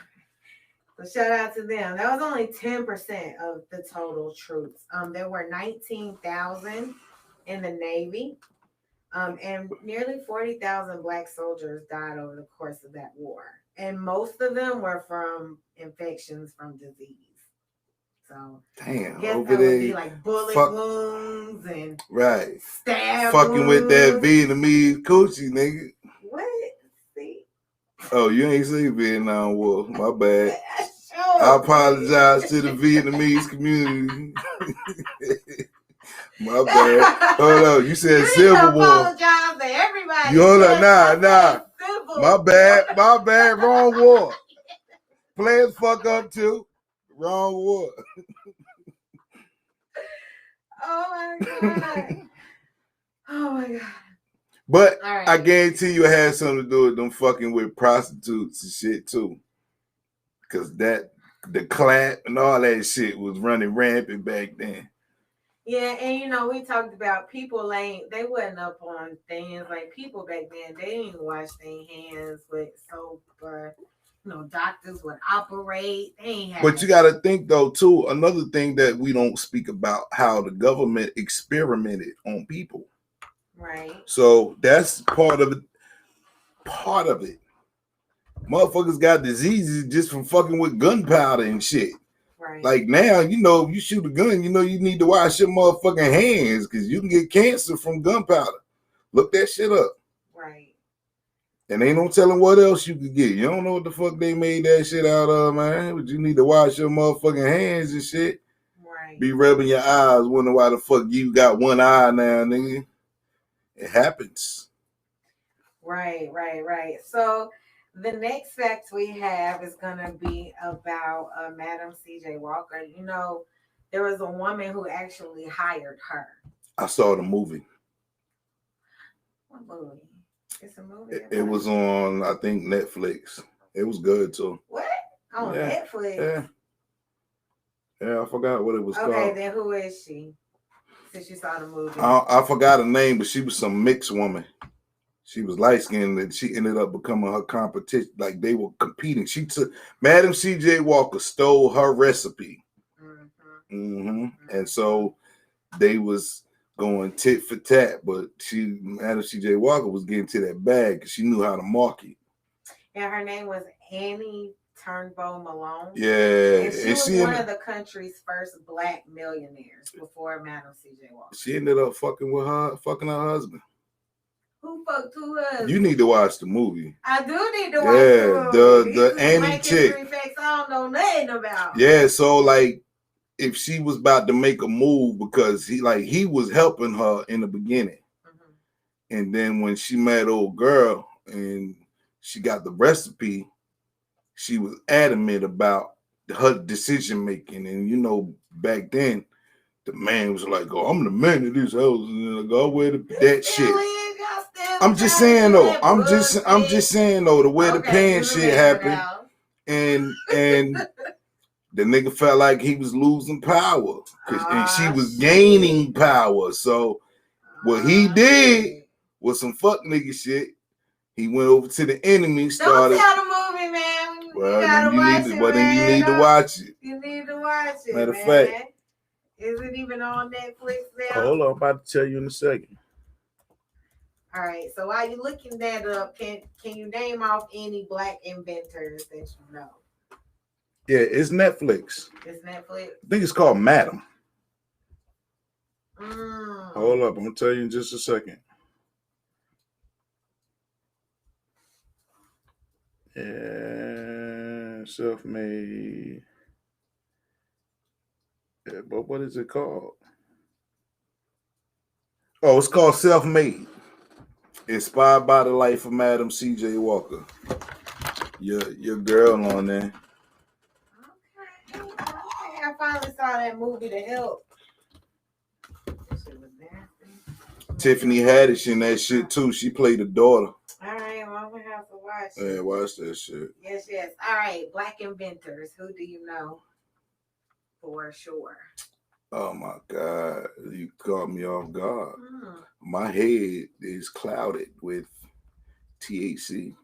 so shout out to them. That was only 10% of the total troops. There were 19,000 in the Navy, and nearly 40,000 Black soldiers died over the course of that war. And most of them were from infections from disease. So damn, I guess over that would be there, like bullet wounds and right, stab fucking with that wounds. Vietnamese coochie, nigga. What? See? Oh, you ain't seen Vietnam War. My bad. Sure. I apologize to the Vietnamese community. My bad. Hold on. You said Civil War. Apologize to everybody. You hold on. Nah. My bad. Wrong war. Players fuck up too. Wrong war. Oh my God. Oh my God. But right. I guarantee you it had something to do with them fucking with prostitutes and shit too. Cause the clap and all that shit was running rampant back then. Yeah, and we talked about people they wasn't up on things like people back then. They didn't wash their hands with soap or doctors would operate. They ain't have but you got to think though too. Another thing that we don't speak about how the government experimented on people. Right. So that's part of it. Motherfuckers got diseases just from fucking with gunpowder and shit. Right. Like now, if you shoot a gun, you need to wash your motherfucking hands because you can get cancer from gunpowder. Look that shit up. Right. And ain't no telling what else you could get. You don't know what the fuck they made that shit out of, man. But you need to wash your motherfucking hands and shit. Right. Be rubbing your eyes, wondering why the fuck you got one eye now, nigga. It happens. Right. So the next fact we have is going to be about Madam C.J. Walker. There was a woman who actually hired her. I saw the movie. What movie? It's a movie. It was on, I think, Netflix. It was good too. What? On Netflix? Yeah, I forgot what it was called. Okay, then who is she? Since you saw the movie. I forgot her name, but she was some mixed woman. She was light skinned and she ended up becoming her competition. Like they were competing. Madam C.J. Walker stole her recipe. And so they was going tit for tat, but Madam C.J. Walker was getting to that bag because she knew how to market. And her name was Annie Turnbow Malone. Yeah. And she was one of the country's first Black millionaires before Madam C.J. Walker. She ended up fucking her husband. Who fucked who husband? You need to watch the movie. I do need to watch the movie. The Annie chick. Facts I don't know nothing about. Yeah, so like if she was about to make a move because he was helping her in the beginning. And then when she met old girl and she got the recipe, she was adamant about her decision making. And back then the man was like, "Oh, I'm the man of this house, and I wear that shit." I'm just saying though. I'm just saying though. The way the pants shit happened, and the nigga felt like he was losing power, and she was gaining power. So what he did was some fuck nigga shit. He went over to the enemy. Started. Don't tell the movie, man. Well, then you need to watch it. You need to watch it. Matter of fact, is it even on Netflix now? Hold on, I'm about to tell you in a second. All right. So while you're looking that up, can you name off any black inventors that you know? Yeah, it's Netflix. It's Netflix. I think it's called Madam. Mm. Hold up, I'm gonna tell you in just a second. Yeah, self-made. Yeah, but what is it called? Oh, it's called Self-Made. Inspired by the life of Madam C.J. Walker. Your girl on there. Okay. I finally saw that movie to help. Shit was nasty. Tiffany Haddish in that shit too. She played the daughter. All right, well, I'm gonna have to watch it. Yeah, watch that shit. Yes. All right, black inventors. Who do you know for sure? Oh my God, you caught me off guard. My head is clouded with THC.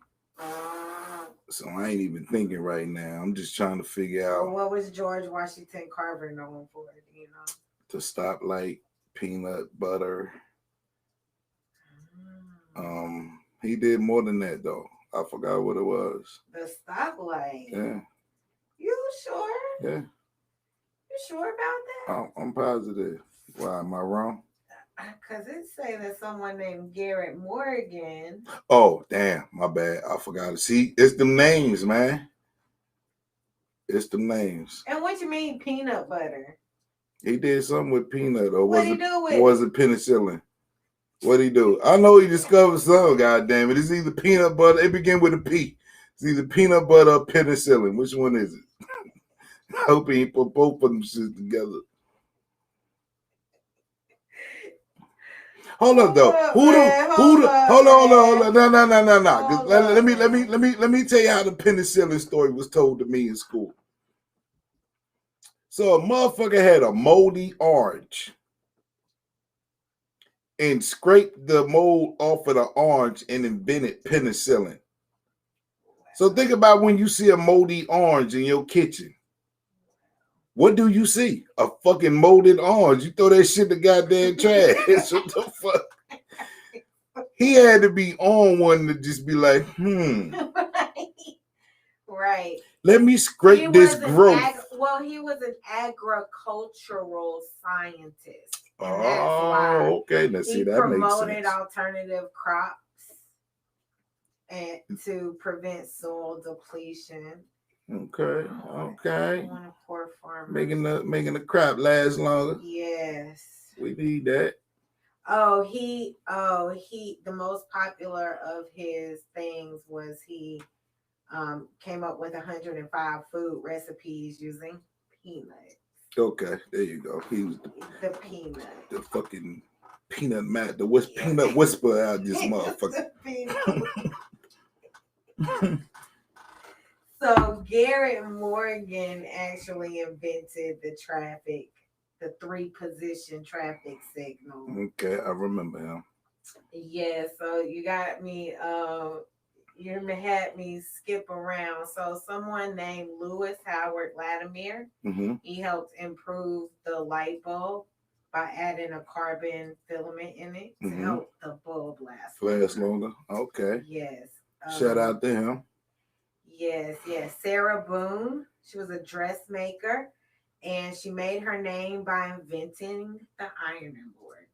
So I ain't even thinking right now. I'm just trying to figure out. Well, what was George Washington Carver known for? Do you know? To stoplight, peanut butter. He did more than that though. I forgot what it was. The stoplight. Yeah. You sure? Yeah. You sure about that? I'm positive. Why am I wrong? Because it say that someone named Garrett Morgan. Oh, damn, my bad. I forgot to see. It's them names, man. It's them names. And what you mean peanut butter? He did something with peanut, or what he do with was it penicillin? What'd he do? I know he discovered some, goddamn it. It's either peanut butter, it began with a P. It's either peanut butter or penicillin. Which one is it? I hope he put both of them shit together. Hold up though. Hold on. No. Let me tell you how the penicillin story was told to me in school. So a motherfucker had a moldy orange and scraped the mold off of the orange and invented penicillin. So think about when you see a moldy orange in your kitchen. What do you see? A fucking molded orange. You throw that shit in the goddamn trash. What the fuck? He had to be on one to just be like, Right. Let me scrape this growth. He was an agricultural scientist. And that's why okay. Now see, that makes sense. He promoted alternative crops and to prevent soil depletion. Okay. Making the crop last longer. Yes. We need that. The most popular of his things was he came up with 105 food recipes using peanuts. Okay, there you go. He was the peanut. The fucking peanut man. Peanut whisperer out this motherfucker. So Garrett Morgan actually invented the 3-position traffic signal. Okay, I remember him. Yeah, so you got me you had me skip around. So someone named Lewis Howard Latimer, he helped improve the light bulb by adding a carbon filament in it to help the bulb last longer. Okay. Yes. Shout out to him. Yes. Sarah Boone, she was a dressmaker, and she made her name by inventing the ironing board.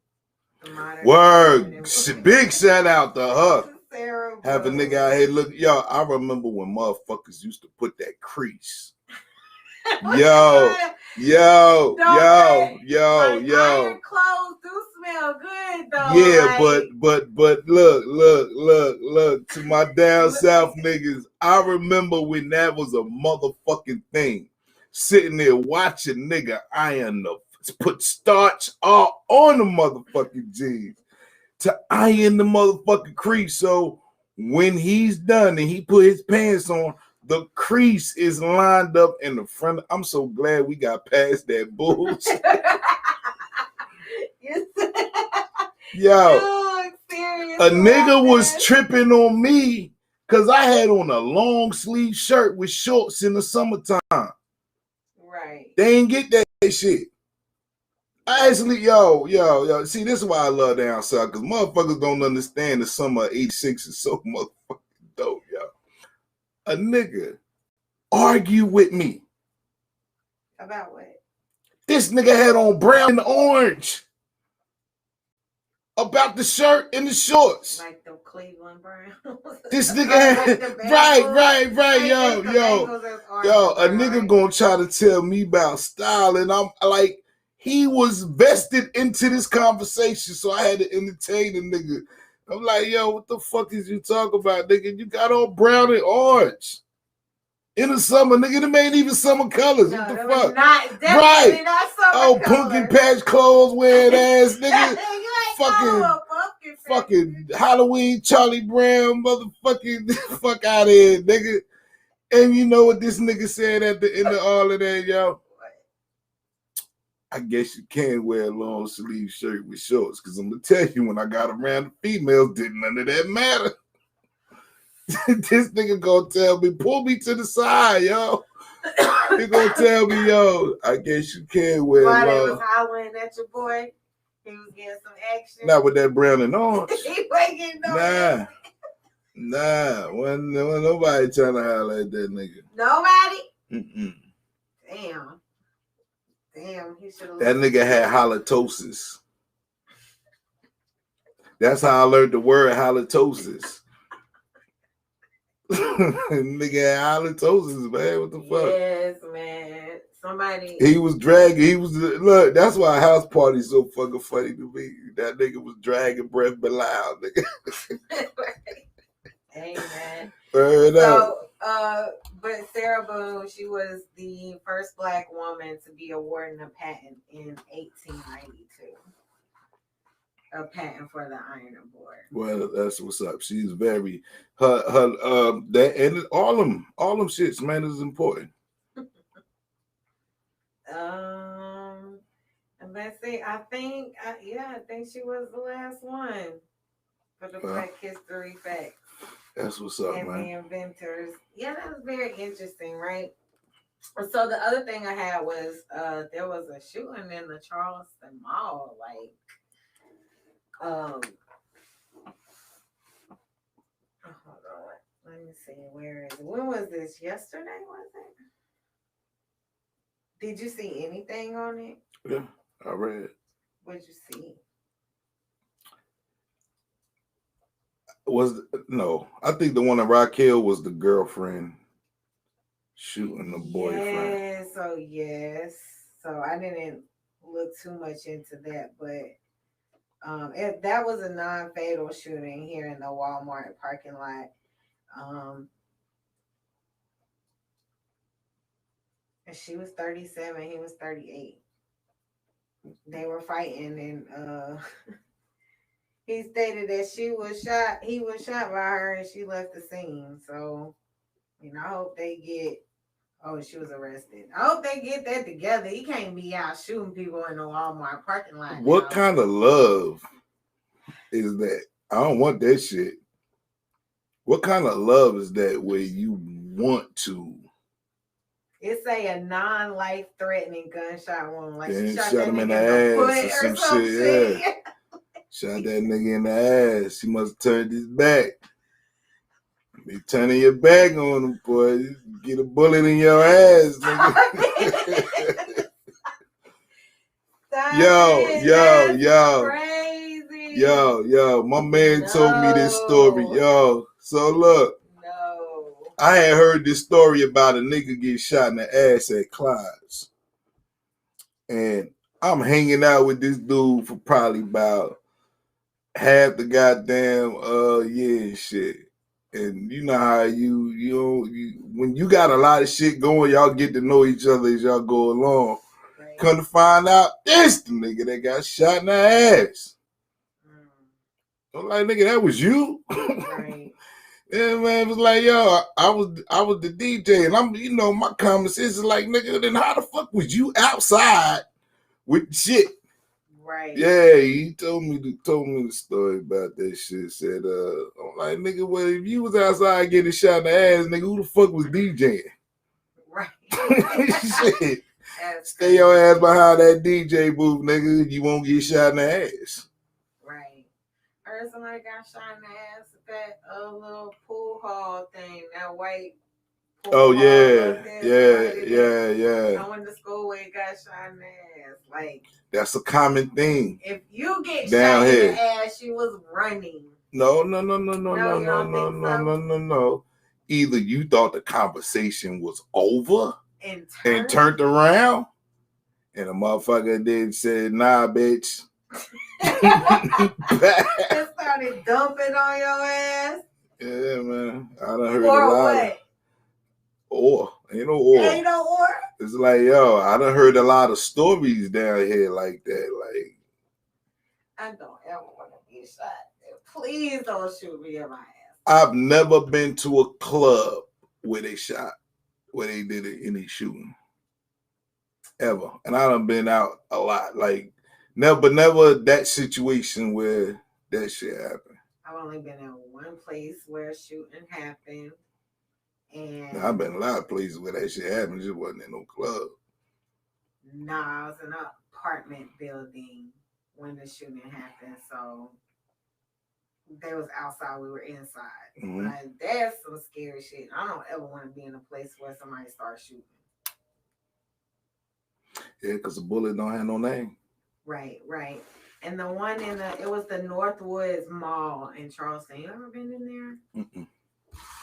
Word. Big shout out to her. Sarah Boone. Have a nigga out here look. Yo, I remember when motherfuckers used to put that crease. Yo. Iron clothes do smell good though. Yeah, but look to my down south niggas. I remember when that was a motherfucking thing. Sitting there watching nigga iron put starch all on the motherfucking jeans to iron the motherfucking crease. So when he's done and he put his pants on, the crease is lined up in the front. I'm so glad we got past that bullshit. Yo, a nigga was tripping on me because I had on a long sleeve shirt with shorts in the summertime. Right. They ain't get that shit. I actually, yo. See, this is why I love down south, because motherfuckers don't understand the summer of '86 is so motherfucking dope, yo. A nigga argue with me. About what? This nigga had on brown and orange. About the shirt and the shorts. Like the Cleveland Browns. This nigga had, right, yo, a nigga gonna try to tell me about style, and I'm like, he was vested into this conversation, so I had to entertain the nigga. I'm like, yo, what the fuck is you talking about, nigga? You got all brown and orange in the summer, nigga. Them ain't even summer colors. No, what the fuck? Right. Not summer Pumpkin patch clothes wearing ass, nigga. Fucking Halloween Charlie Brown, motherfucking fuck out of here, nigga. And you know what this nigga said at the end of all of that, yo? I guess you can wear a long sleeve shirt with shorts, because I'm gonna tell you, when I got around the females, didn't none of that matter. This nigga gonna tell me, pull me to the side, yo. He gonna tell me, yo, I guess you can wear While long. they was hollering at your boy, he was getting some action. Not with that brown and orange. He wasn't getting no action. Nah, wasn't nobody trying to holler at that nigga. Nobody? Mm-mm. Damn, he should have. That nigga had halitosis. That's how I learned the word halitosis. Nigga had halitosis, man. What the fuck? Yes, man. Somebody. He was dragging. Look. That's why a house party is so fucking funny to me. That nigga was dragging Breath Bilal, nigga. Amen. So, but Sarah Boone, she was the first Black woman to be awarded a patent in 1892. A patent for the ironing board. Well, that's what's up. She's very that, and all them shits, man, is important. And let's see. I think she was the last one for the Black History Facts. That's what's up, and man. The inventors. Yeah, that was very interesting, right? So the other thing I had was there was a shooting in the Charleston Mall, like hold on, let me see, where is it? When was this? Yesterday, was it? Did you see anything on it? Yeah, I read. What'd you see? I think the one in Raquel was the girlfriend shooting the boyfriend. Yes. So I didn't look too much into that, but that was a non-fatal shooting here in the Walmart parking lot. And she was 37, he was 38. They were fighting, and he stated that he was shot by her, and she left the scene. So, I hope they get. Oh, she was arrested. I hope they get that together. You can't be out shooting people in the Walmart parking lot. What kind of love is that? I don't want that shit. What kind of love is that where you want to? It's a non-life-threatening gunshot wound. Like she shot him in the ass or some shit. Yeah. Shot that nigga in the ass. He must have turned his back. Be turning your back on him, boy. You get a bullet in your ass, nigga. Crazy. Yo. My man told me this story, yo. So look. I had heard this story about a nigga get shot in the ass at Clyde's. And I'm hanging out with this dude for probably about half the goddamn year and shit. And you know how when you got a lot of shit going, y'all get to know each other as y'all go along. Right. Come to find out, this the nigga that got shot in the ass. I'm like, nigga, that was you? Right. Yeah, man, it was like, yo, I was the DJ, and I'm, my common sense is like, nigga, then how the fuck was you outside with shit? Right. Yeah, he told me the story about that shit. Said, I'm like, nigga, well, if you was outside getting shot in the ass, nigga, who the fuck was DJing? Right. Shit. Stay your ass behind that DJ booth, nigga. You won't get shot in the ass. Right. I heard somebody got shot in the ass with that little pool hall thing, that white pool Oh hall yeah, I went to school where it got shot in the ass. Like, that's a common thing. if you get down shot here in the ass, you was running. No. Either you thought the conversation was over and turned around, and the motherfucker then said, "Nah, bitch." It started dumping on your ass. Yeah, man. I done heard Or a lot. what? Or ain't no or. Ain't no or. It's like, yo, I done heard a lot of stories down here like that. Like, I don't ever want to be shot. Please don't shoot me in my ass. I've never been to a club where they did any shooting. Ever. And I done been out a lot. Like, never that situation where that shit happened. I've only been in one place where a shooting happened. And I've been a lot of places where that shit happened. It just wasn't in no club. Nah, I was in an apartment building when the shooting happened. So they was outside, we were inside. Mm-hmm. Like, that's some scary shit. I don't ever want to be in a place where somebody starts shooting. Yeah, because the bullet don't have no name. Right. And the one it was the Northwoods Mall in Charleston. You ever been in there? Mm-mm.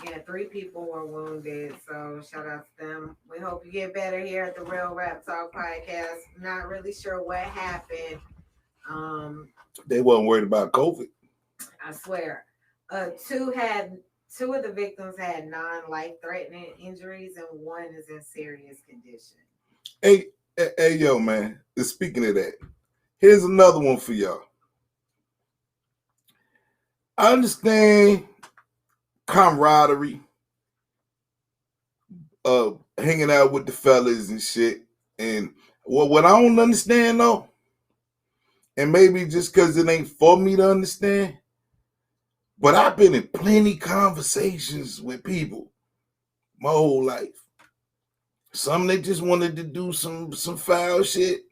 Yeah, 3 people were wounded. So shout out to them. We hope you get better here at the Real Rap Talk podcast. Not really sure what happened. They wasn't worried about COVID. I swear. 2 of the victims had non-life-threatening injuries, and 1 is in serious condition. Hey, yo, man. Speaking of that, here's another one for y'all. I understand camaraderie, hanging out with the fellas and shit. And what I don't understand though, and maybe just because it ain't for me to understand, but I've been in plenty conversations with people my whole life. Some that just wanted to do some foul shit.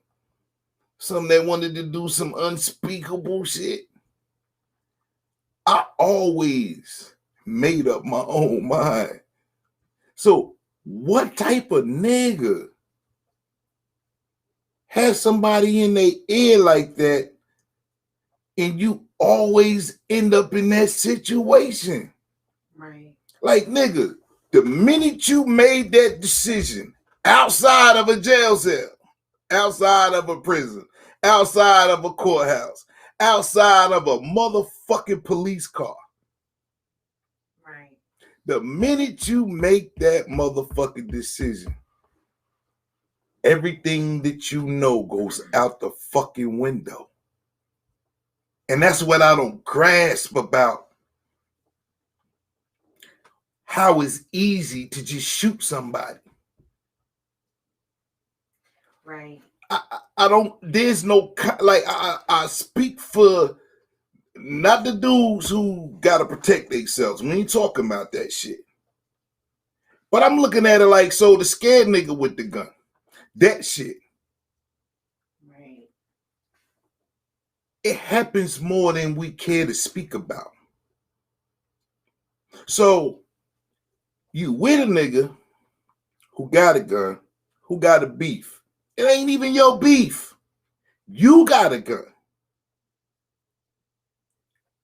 Some that wanted to do some unspeakable shit. I always made up my own mind. So what type of nigga has somebody in their ear like that and you always end up in that situation? Right. Like, nigga, the minute you made that decision outside of a jail cell, outside of a prison, outside of a courthouse, outside of a motherfucking police car, right, the minute you make that motherfucking decision, everything that you know goes out the fucking window. And that's what I don't grasp about how it's easy to just shoot somebody. right. I don't, there's no, like, I speak for not the dudes who gotta protect themselves. We ain't talking about that shit. But I'm looking at it like, so the scared nigga with the gun, that shit. Right. It happens more than we care to speak about. So you with a nigga who got a gun, who got a beef. It ain't even your beef. You got a gun.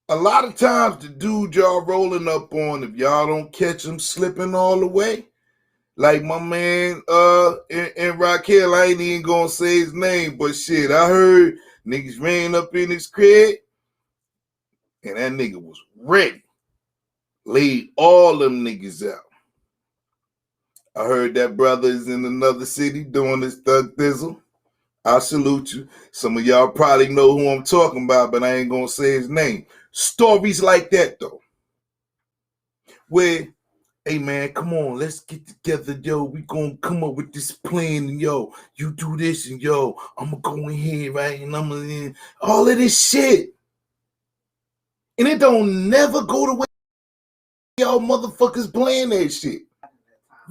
A lot of times the dude y'all rolling up on, if y'all don't catch him slipping all the way, like my man in Raquel, I ain't even gonna say his name, but shit, I heard niggas ran up in his crib and that nigga was ready. Laid all them niggas out. I heard that brother is in another city doing his thug thizzle. I salute you. Some of y'all probably know who I'm talking about, but I ain't gonna say his name. Stories like that though, where, hey man, come on, let's get together, yo. We gonna come up with this plan, and yo, you do this, and yo, I'm gonna go in here, right? And I'm gonna all of this shit, and it don't never go the way y'all motherfuckers playing that shit.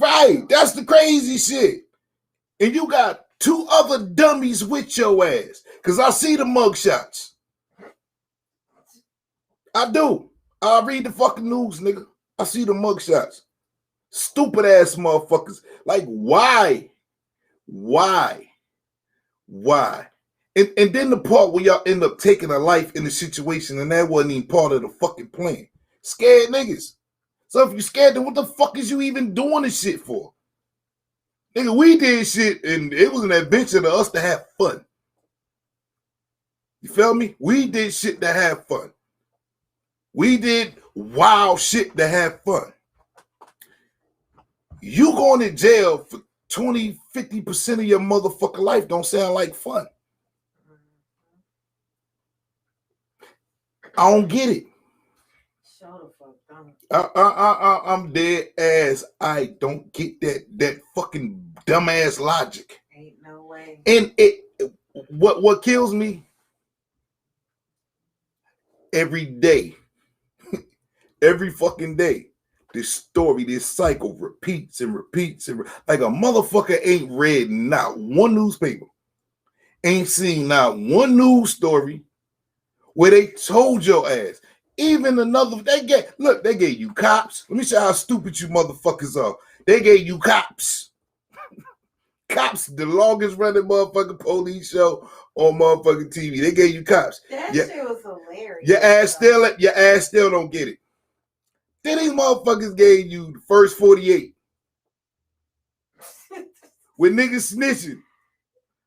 Right, that's the crazy shit. And you got 2 other dummies with your ass. Because I see the mugshots. I do. I read the fucking news, nigga. I see the mugshots. Stupid ass motherfuckers. Like, why? Why? And then the part where y'all end up taking a life in the situation, and that wasn't even part of the fucking plan. Scared niggas. So if you scared, then what the fuck is you even doing this shit for? Nigga, we did shit, and it was an adventure to us to have fun. You feel me? We did shit to have fun. We did wild shit to have fun. You going to jail for 20, 50% of your motherfucking life don't sound like fun. I don't get it. Show the fuck don't. I'm dead ass. I don't get that fucking dumbass logic. Ain't no way. And what kills me every day, every fucking day, this story, this cycle repeats and repeats and like a motherfucker ain't read not one newspaper, ain't seen not one news story where they told your ass. Even another, they gave you cops. Let me show you how stupid you motherfuckers are. They gave you cops. Cops, the longest running motherfucking police show on motherfucking TV. They gave you cops. That shit was hilarious. Your ass still don't get it. Then these motherfuckers gave you the first 48. With niggas snitching.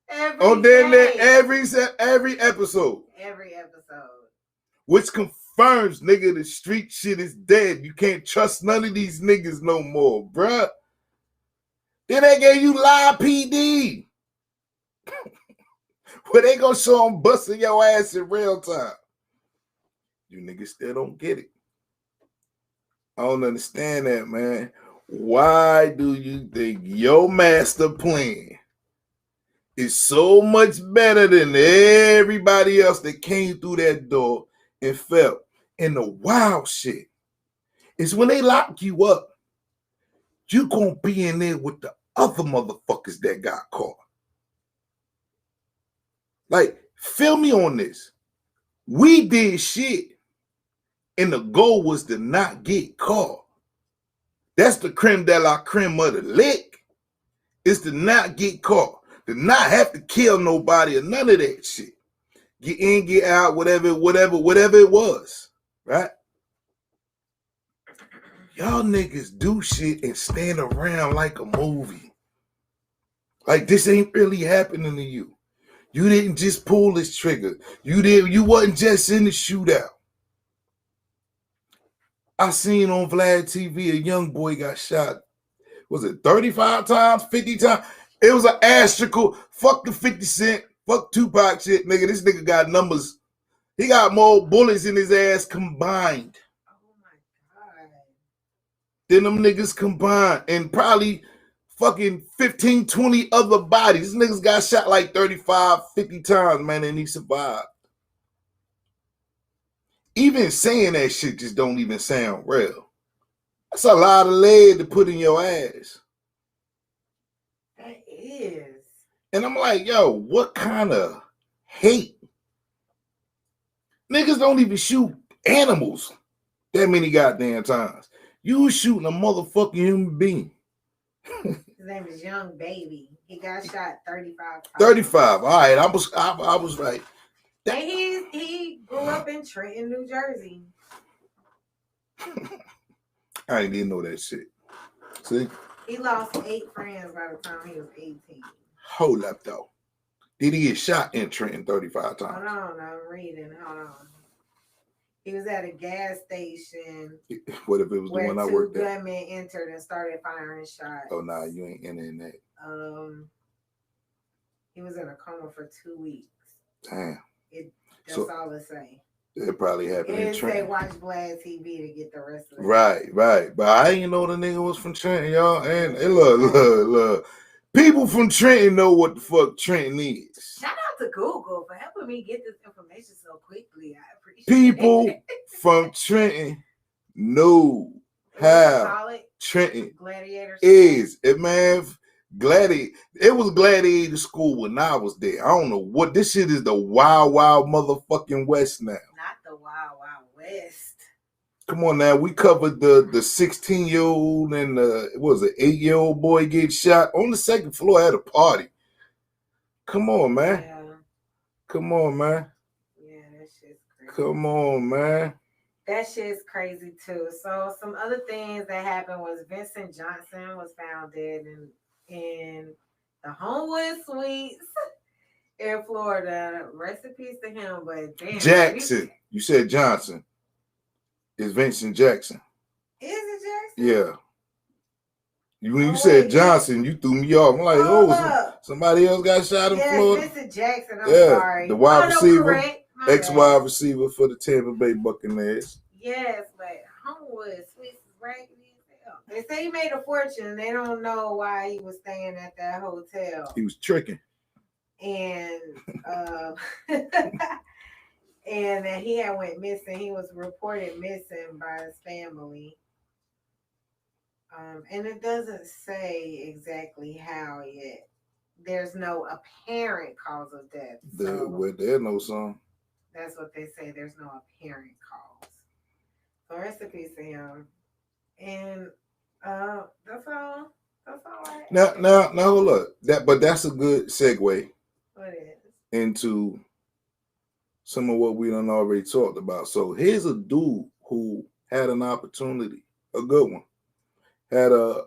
Every episode. Every episode. Which confirms, nigga, the street shit is dead. You can't trust none of these niggas no more, bruh. Then they gave you Live PD. Where they gonna show them busting your ass in real time. You niggas still don't get it. I don't understand that, man. Why do you think your master plan is so much better than everybody else that came through that door and fell? And the wild shit is when they lock you up, you gonna be in there with the other motherfuckers that got caught. Like, feel me on this. We did shit, and the goal was to not get caught. That's the creme de la creme of the lick. Is to not get caught. To not have to kill nobody or none of that shit. Get in, get out, whatever it was. Right? Y'all niggas do shit and stand around like a movie. Like this ain't really happening to you. You didn't just pull this trigger. You wasn't just in the shootout. I seen on Vlad TV a young boy got shot. Was it 35 times, 50 times? It was an astronomical. Fuck the 50 Cent. Fuck Tupac shit, nigga. This nigga got numbers. He got more bullets in his ass combined. Oh my God. Than them niggas combined. And probably fucking 15, 20 other bodies. This niggas got shot like 35, 50 times, man, and he survived. Even saying that shit just don't even sound real. That's a lot of lead to put in your ass. That is. And I'm like, yo, what kind of hate? Niggas don't even shoot animals that many goddamn times. You shooting a motherfucking human being. His name is Young Baby. He got shot 35 times. 35. All right, I was right. And he grew up in Trenton, New Jersey. I didn't even know that shit. See? He lost 8 friends by the time he was 18. Hold up, though. Did he get shot in Trenton 35 times? Hold on, I'm reading. Hold on. He was at a gas station. What if it was the one I worked at? Where 2 gunmen entered and started firing shots. Oh, nah, you ain't in that. He was in a coma for 2 weeks. Damn. That's all it say. It probably happened in It Trenton. say watch Vlad TV to get the rest of it. Right. But I didn't know the nigga was from Trenton, y'all. And look. People from Trenton know what the fuck Trenton is. Shout out to Google for helping me get this information so quickly. I appreciate People it. from Trenton know how Trenton Gladiator is. And man, It was Gladiator School when I was there. I don't know what this shit is. The wild, wild motherfucking West now. Not the Wild Wild West. Come on now, we covered the 16-year-old and the 8-year-old boy get shot on the second floor at a party. Come on, man. Yeah. Come on, man. Yeah, that shit's crazy. Come on, man. That shit's crazy too. So some other things that happened was Vincent Johnson was found dead in the Homewood Suites in Florida. Rest in peace to him. But damn, Jackson. You said Johnson. It's Vincent Jackson. Is it Jackson? Yeah. When you said Johnson, you threw me off. I'm like, somebody else got shot in Florida? Vincent Jackson, I'm sorry. The wide receiver, correct. ex-wide receiver for the Tampa Bay Buccaneers. Yes, but Homewood Suites is raggedy as hell. They say he made a fortune. They don't know why he was staying at that hotel. He was tricking. And and that he had went missing. He was reported missing by his family. And it doesn't say exactly how yet. There's no apparent cause of death. There's no song. That's what they say. There's no apparent cause. So rest in peace to him. And that's all. That's all right. Now hold up. But that's a good segue. What is? Into some of what we done already talked about. So here's a dude who had an opportunity, a good one. Had a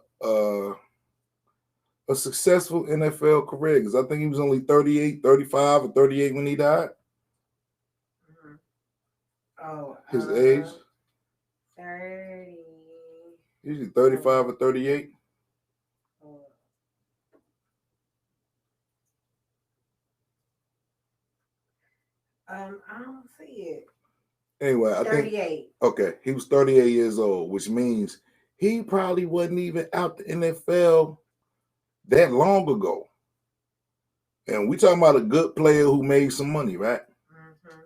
successful NFL career, because I think he was only 38, 35 or 38 when he died. Mm-hmm. Oh, his age? 30. Usually 35 or 38. I don't see it. Anyway, I 38. think okay, he was 38 years old, which means he probably wasn't even out the NFL that long ago. And we talking about a good player who made some money, right? Mm-hmm.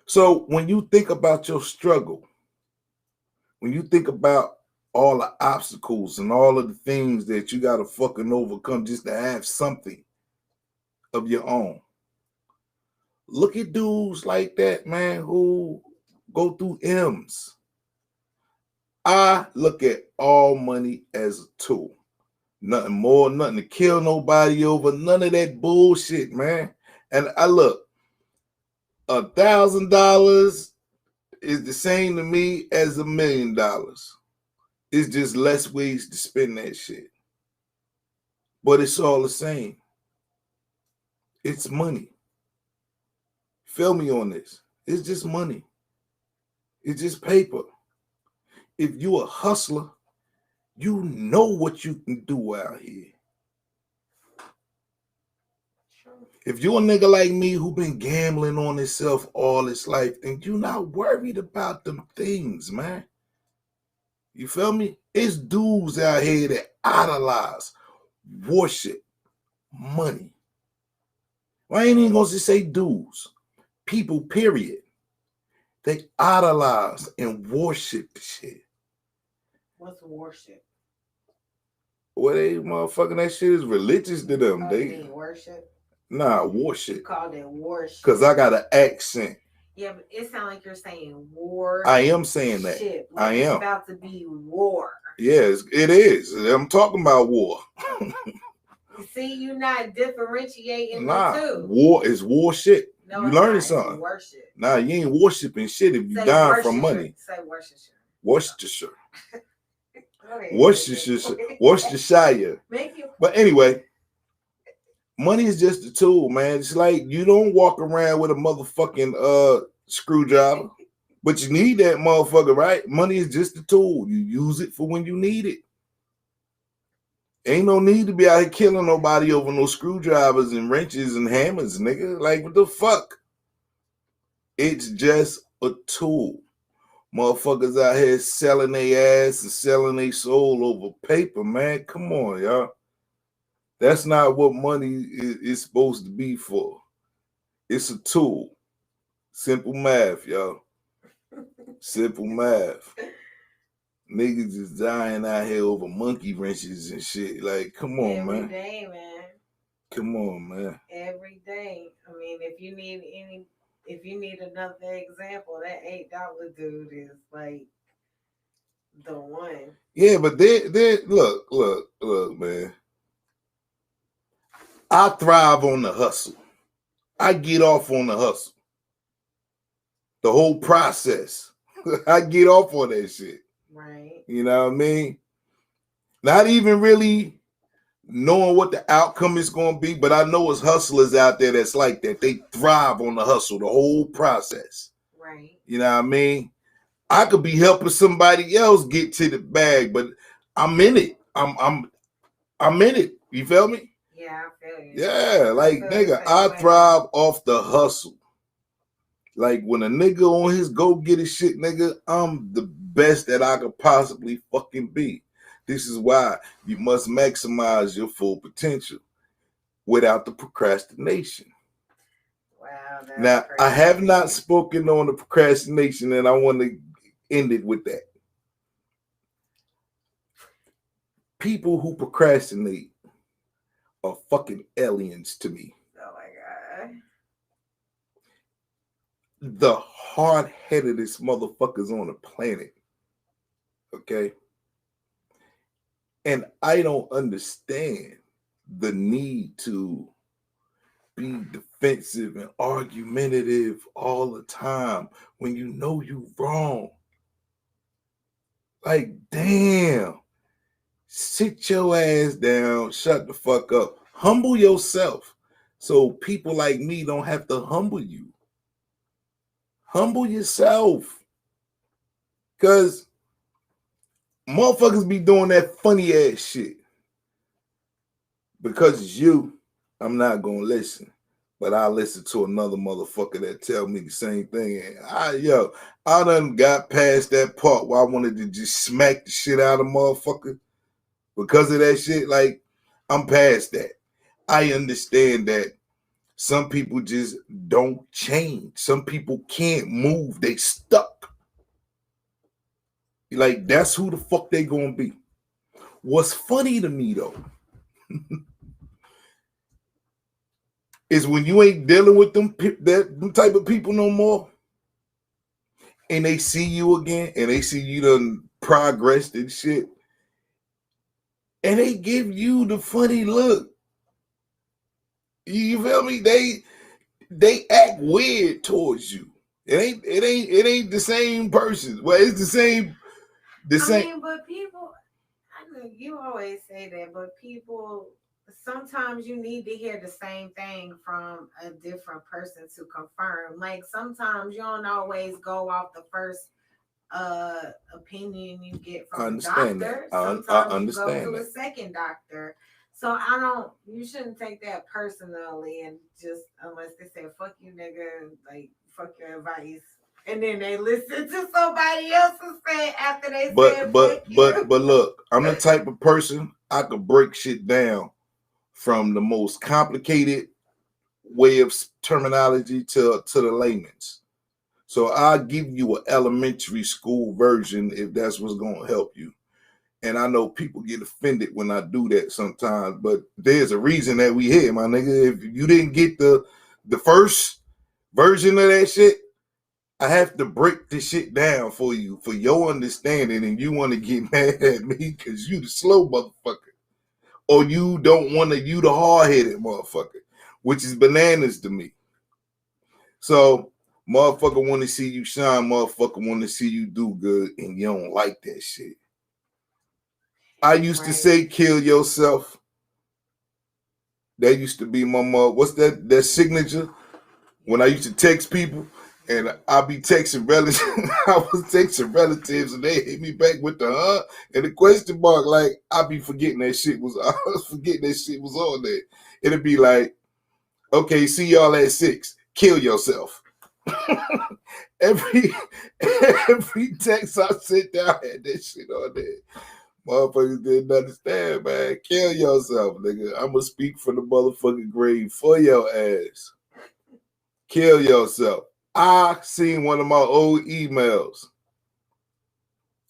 So when you think about your struggle, when you think about all the obstacles and all of the things that you got to fucking overcome just to have something of your own, look at dudes like that, man, who go through M's. I look at all money as a tool. Nothing more, nothing to kill nobody over, none of that bullshit, man. And I look, $1,000 is the same to me as $1 million. It's just less ways to spend that shit. But it's all the same. It's money. Feel me on this. It's just money. It's just paper. If you a hustler, you know what you can do out here. If you're a nigga like me who been gambling on himself all his life, then you're not worried about them things, man. You feel me? It's dudes out here that idolize, worship money. Well, I ain't even gonna just say dudes. People, period. They idolize and worship the shit. What's worship? Well, they motherfucking that shit is religious to them. Oh, they worship? Nah, worship. You called it worship. Because I got an accent. Yeah, but it sounds like you're saying war. I am saying that. Like I am. It's about to be war. Yes, it is. I'm talking about war. You see, you're not differentiating the two. War is war shit. No, you learning something. It's worship. Nah, you ain't worshiping shit if you dying from money. Say Worcestershire. Worcestershire. Okay. Worcestershire. But anyway, money is just a tool, man. It's like you don't walk around with a motherfucking screwdriver, but you need that motherfucker, right? Money is just a tool. You use it for when you need it. Ain't no need to be out here killing nobody over no screwdrivers and wrenches and hammers, nigga. Like, what the fuck? It's just a tool. Motherfuckers out here selling their ass and selling their soul over paper, man. Come on, y'all. That's not what money is supposed to be for. It's a tool. Simple math, y'all. Simple math. Niggas is dying out here over monkey wrenches and shit. Like, come on, Every man. day, man. Come on, man. Every day. I mean, if you need another example, that $8 dude is like the one. Yeah, but they look, man. I thrive on the hustle. I get off on the hustle. The whole process. I get off on that shit. Right. You know what I mean? Not even really knowing what the outcome is going to be, but I know it's hustlers out there that's like that. They thrive on the hustle, the whole process. Right. You know what I mean? I could be helping somebody else get to the bag, but I'm in it. I'm in it. You feel me? Yeah, I feel you. Yeah, like nigga, I thrive off the hustle. Like when a nigga on his go get his shit, nigga, I'm the best that I could possibly fucking be. This is why you must maximize your full potential without the procrastination. Wow. Now, crazy. I have not spoken on the procrastination, and I want to end it with that. People who procrastinate are fucking aliens to me. Oh my God. The hard-headedest motherfuckers on the planet. Okay? And I don't understand the need to be defensive and argumentative all the time when you know you wrong. Like, damn. Sit your ass down, shut the fuck up. Humble yourself so people like me don't have to humble you. Humble yourself. Because motherfuckers be doing that funny ass shit. Because it's you, I'm not gonna listen. But I listen to another motherfucker that tell me the same thing. And I done got past that part where I wanted to just smack the shit out of motherfucker because of that shit. Like, I'm past that. I understand that some people just don't change. Some people can't move. They stuck. Like, that's who the fuck they gonna be. What's funny to me, though, is when you ain't dealing with them type of people no more, and they see you again, and they see you done progressed and shit, and they give you the funny look. You feel me? They act weird towards you. It ain't the same person. Well, it's the same. I mean, but people, I know you always say that, but people, sometimes you need to hear the same thing from a different person to confirm. Like sometimes you don't always go off the first opinion you get from a doctor. Sometimes you go to a second doctor. So you shouldn't take that personally and just, unless they say, fuck you, nigga, like, fuck your advice. And then they listen to somebody else's say after they said fuck you. But look, I'm the type of person, I could break shit down from the most complicated way of terminology to the layman's. So I'll give you an elementary school version if that's what's going to help you. And I know people get offended when I do that sometimes, but there's a reason that we here, my nigga. If you didn't get the first version of that shit, I have to break this shit down for you, for your understanding, and you want to get mad at me because you the slow motherfucker. Or you don't want to, you the hard-headed motherfucker, which is bananas to me. So, motherfucker want to see you shine, motherfucker want to see you do good, and you don't like that shit. I used to say, kill yourself. That used to be my mother. What's that signature? When I used to text people, and I'll be texting relatives. I was texting relatives, and they hit me back with the and the question mark. Like, I be forgetting that shit was. I was forgetting that shit was on there. It'd be like, okay, see y'all at 6. Kill yourself. every text I sent down had that shit on there. Motherfuckers didn't understand, man. Kill yourself, nigga. I'ma speak from the motherfucking grave for your ass. Kill yourself. I seen one of my old emails.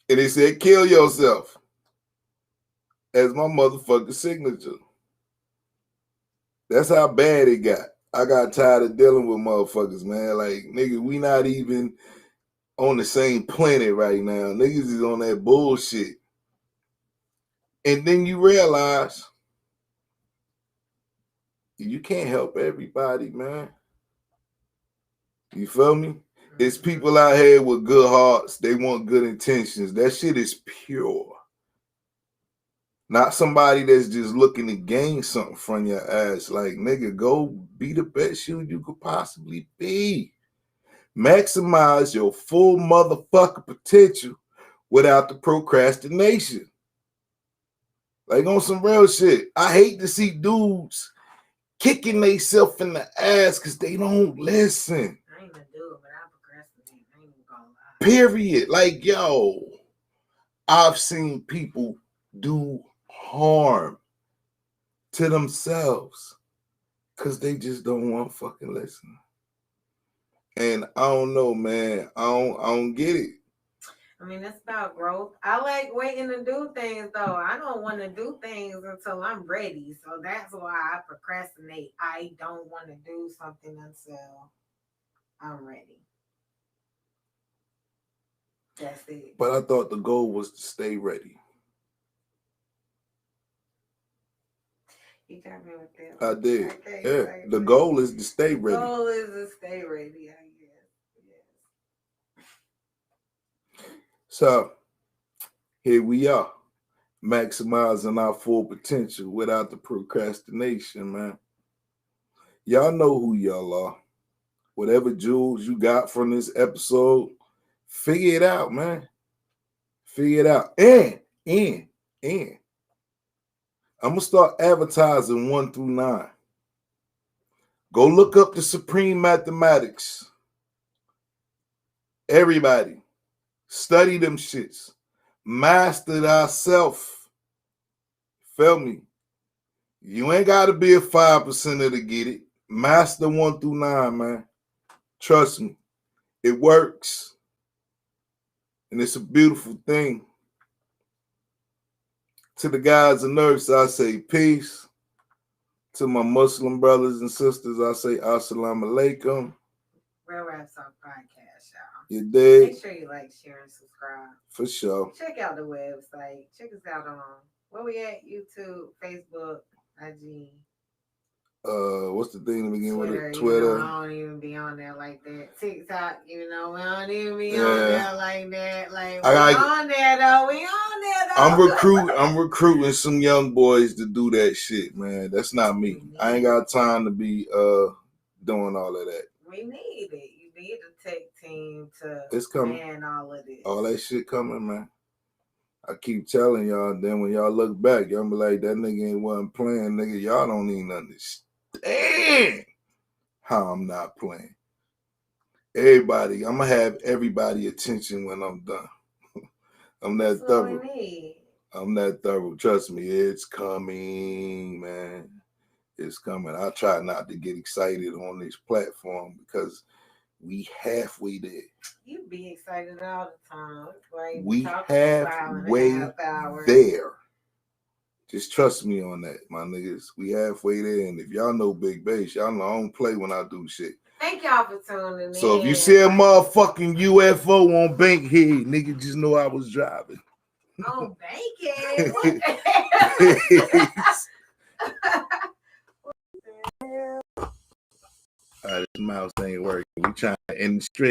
And it said, kill yourself as my motherfucking signature. That's how bad it got. I got tired of dealing with motherfuckers, man. Like, nigga, we not even on the same planet right now. Niggas is on that bullshit. And then you realize you can't help everybody, man. You feel me? It's people out here with good hearts. They want good intentions. That shit is pure. Not somebody that's just looking to gain something from your ass. Like, nigga, go be the best you could possibly be. Maximize your full motherfucking potential without the procrastination. Like, on some real shit. I hate to see dudes kicking themselves in the ass because they don't listen. I ain't gonna do it, but I procrastinate. I ain't gonna lie. Period. Like, yo, I've seen people do harm to themselves because they just don't want to fucking listen. And I don't know, man. I don't get it. I mean, it's about growth. I like waiting to do things, though. I don't want to do things until I'm ready. So that's why I procrastinate. I don't want to do something until I'm ready. That's it. But I thought the goal was to stay ready. You got me with that. I did. Okay, Yeah. like, The goal is to stay ready. The goal is to stay ready, I guess. Yes. So here we are, maximizing our full potential without the procrastination, man. Y'all know who y'all are. Whatever jewels you got from this episode, figure it out, man. Figure it out. And I'm going to start advertising 1 through 9. Go look up the Supreme Mathematics. Everybody, study them shits. Master thyself. Feel me? You ain't got to be a 5% to get it. Master 1 through 9, man. Trust me. It works. And it's a beautiful thing. To the guys and nurses, I say peace. To my Muslim brothers and sisters, I say assalamu alaikum. Real Rap Talk Podcast, y'all. You dig? Make sure you like, share, and subscribe. For sure. Check out the website. Check us out on where we at? YouTube, Facebook, IG. What's the thing to begin with? Twitter. You know, I don't even be on there like that. TikTok, you know, we don't even be on there like that. Like, we on there though. I'm recruiting some young boys to do that shit, man. That's not me. I ain't got time to be doing all of that. We need it. You need a tech team to man all of this. All that shit coming, man. I keep telling y'all, then when y'all look back, y'all be like, that nigga ain't wasn't playing, nigga. Y'all don't even understand how I'm not playing. Everybody, I'm going to have everybody attention when I'm done. I'm that thorough. I'm that thorough. Trust me, it's coming, man. It's coming. I try not to get excited on this platform because we halfway there. You be excited all the time. Like, we halfway there. Just trust me on that, my niggas. We halfway there. And if y'all know Big Bass, y'all know I don't play when I do shit. Thank y'all for tuning in. So if you see a motherfucking UFO on Bankhead, nigga, just know I was driving. On Bankhead? What the hell? This mouse ain't working. We trying to end the stream.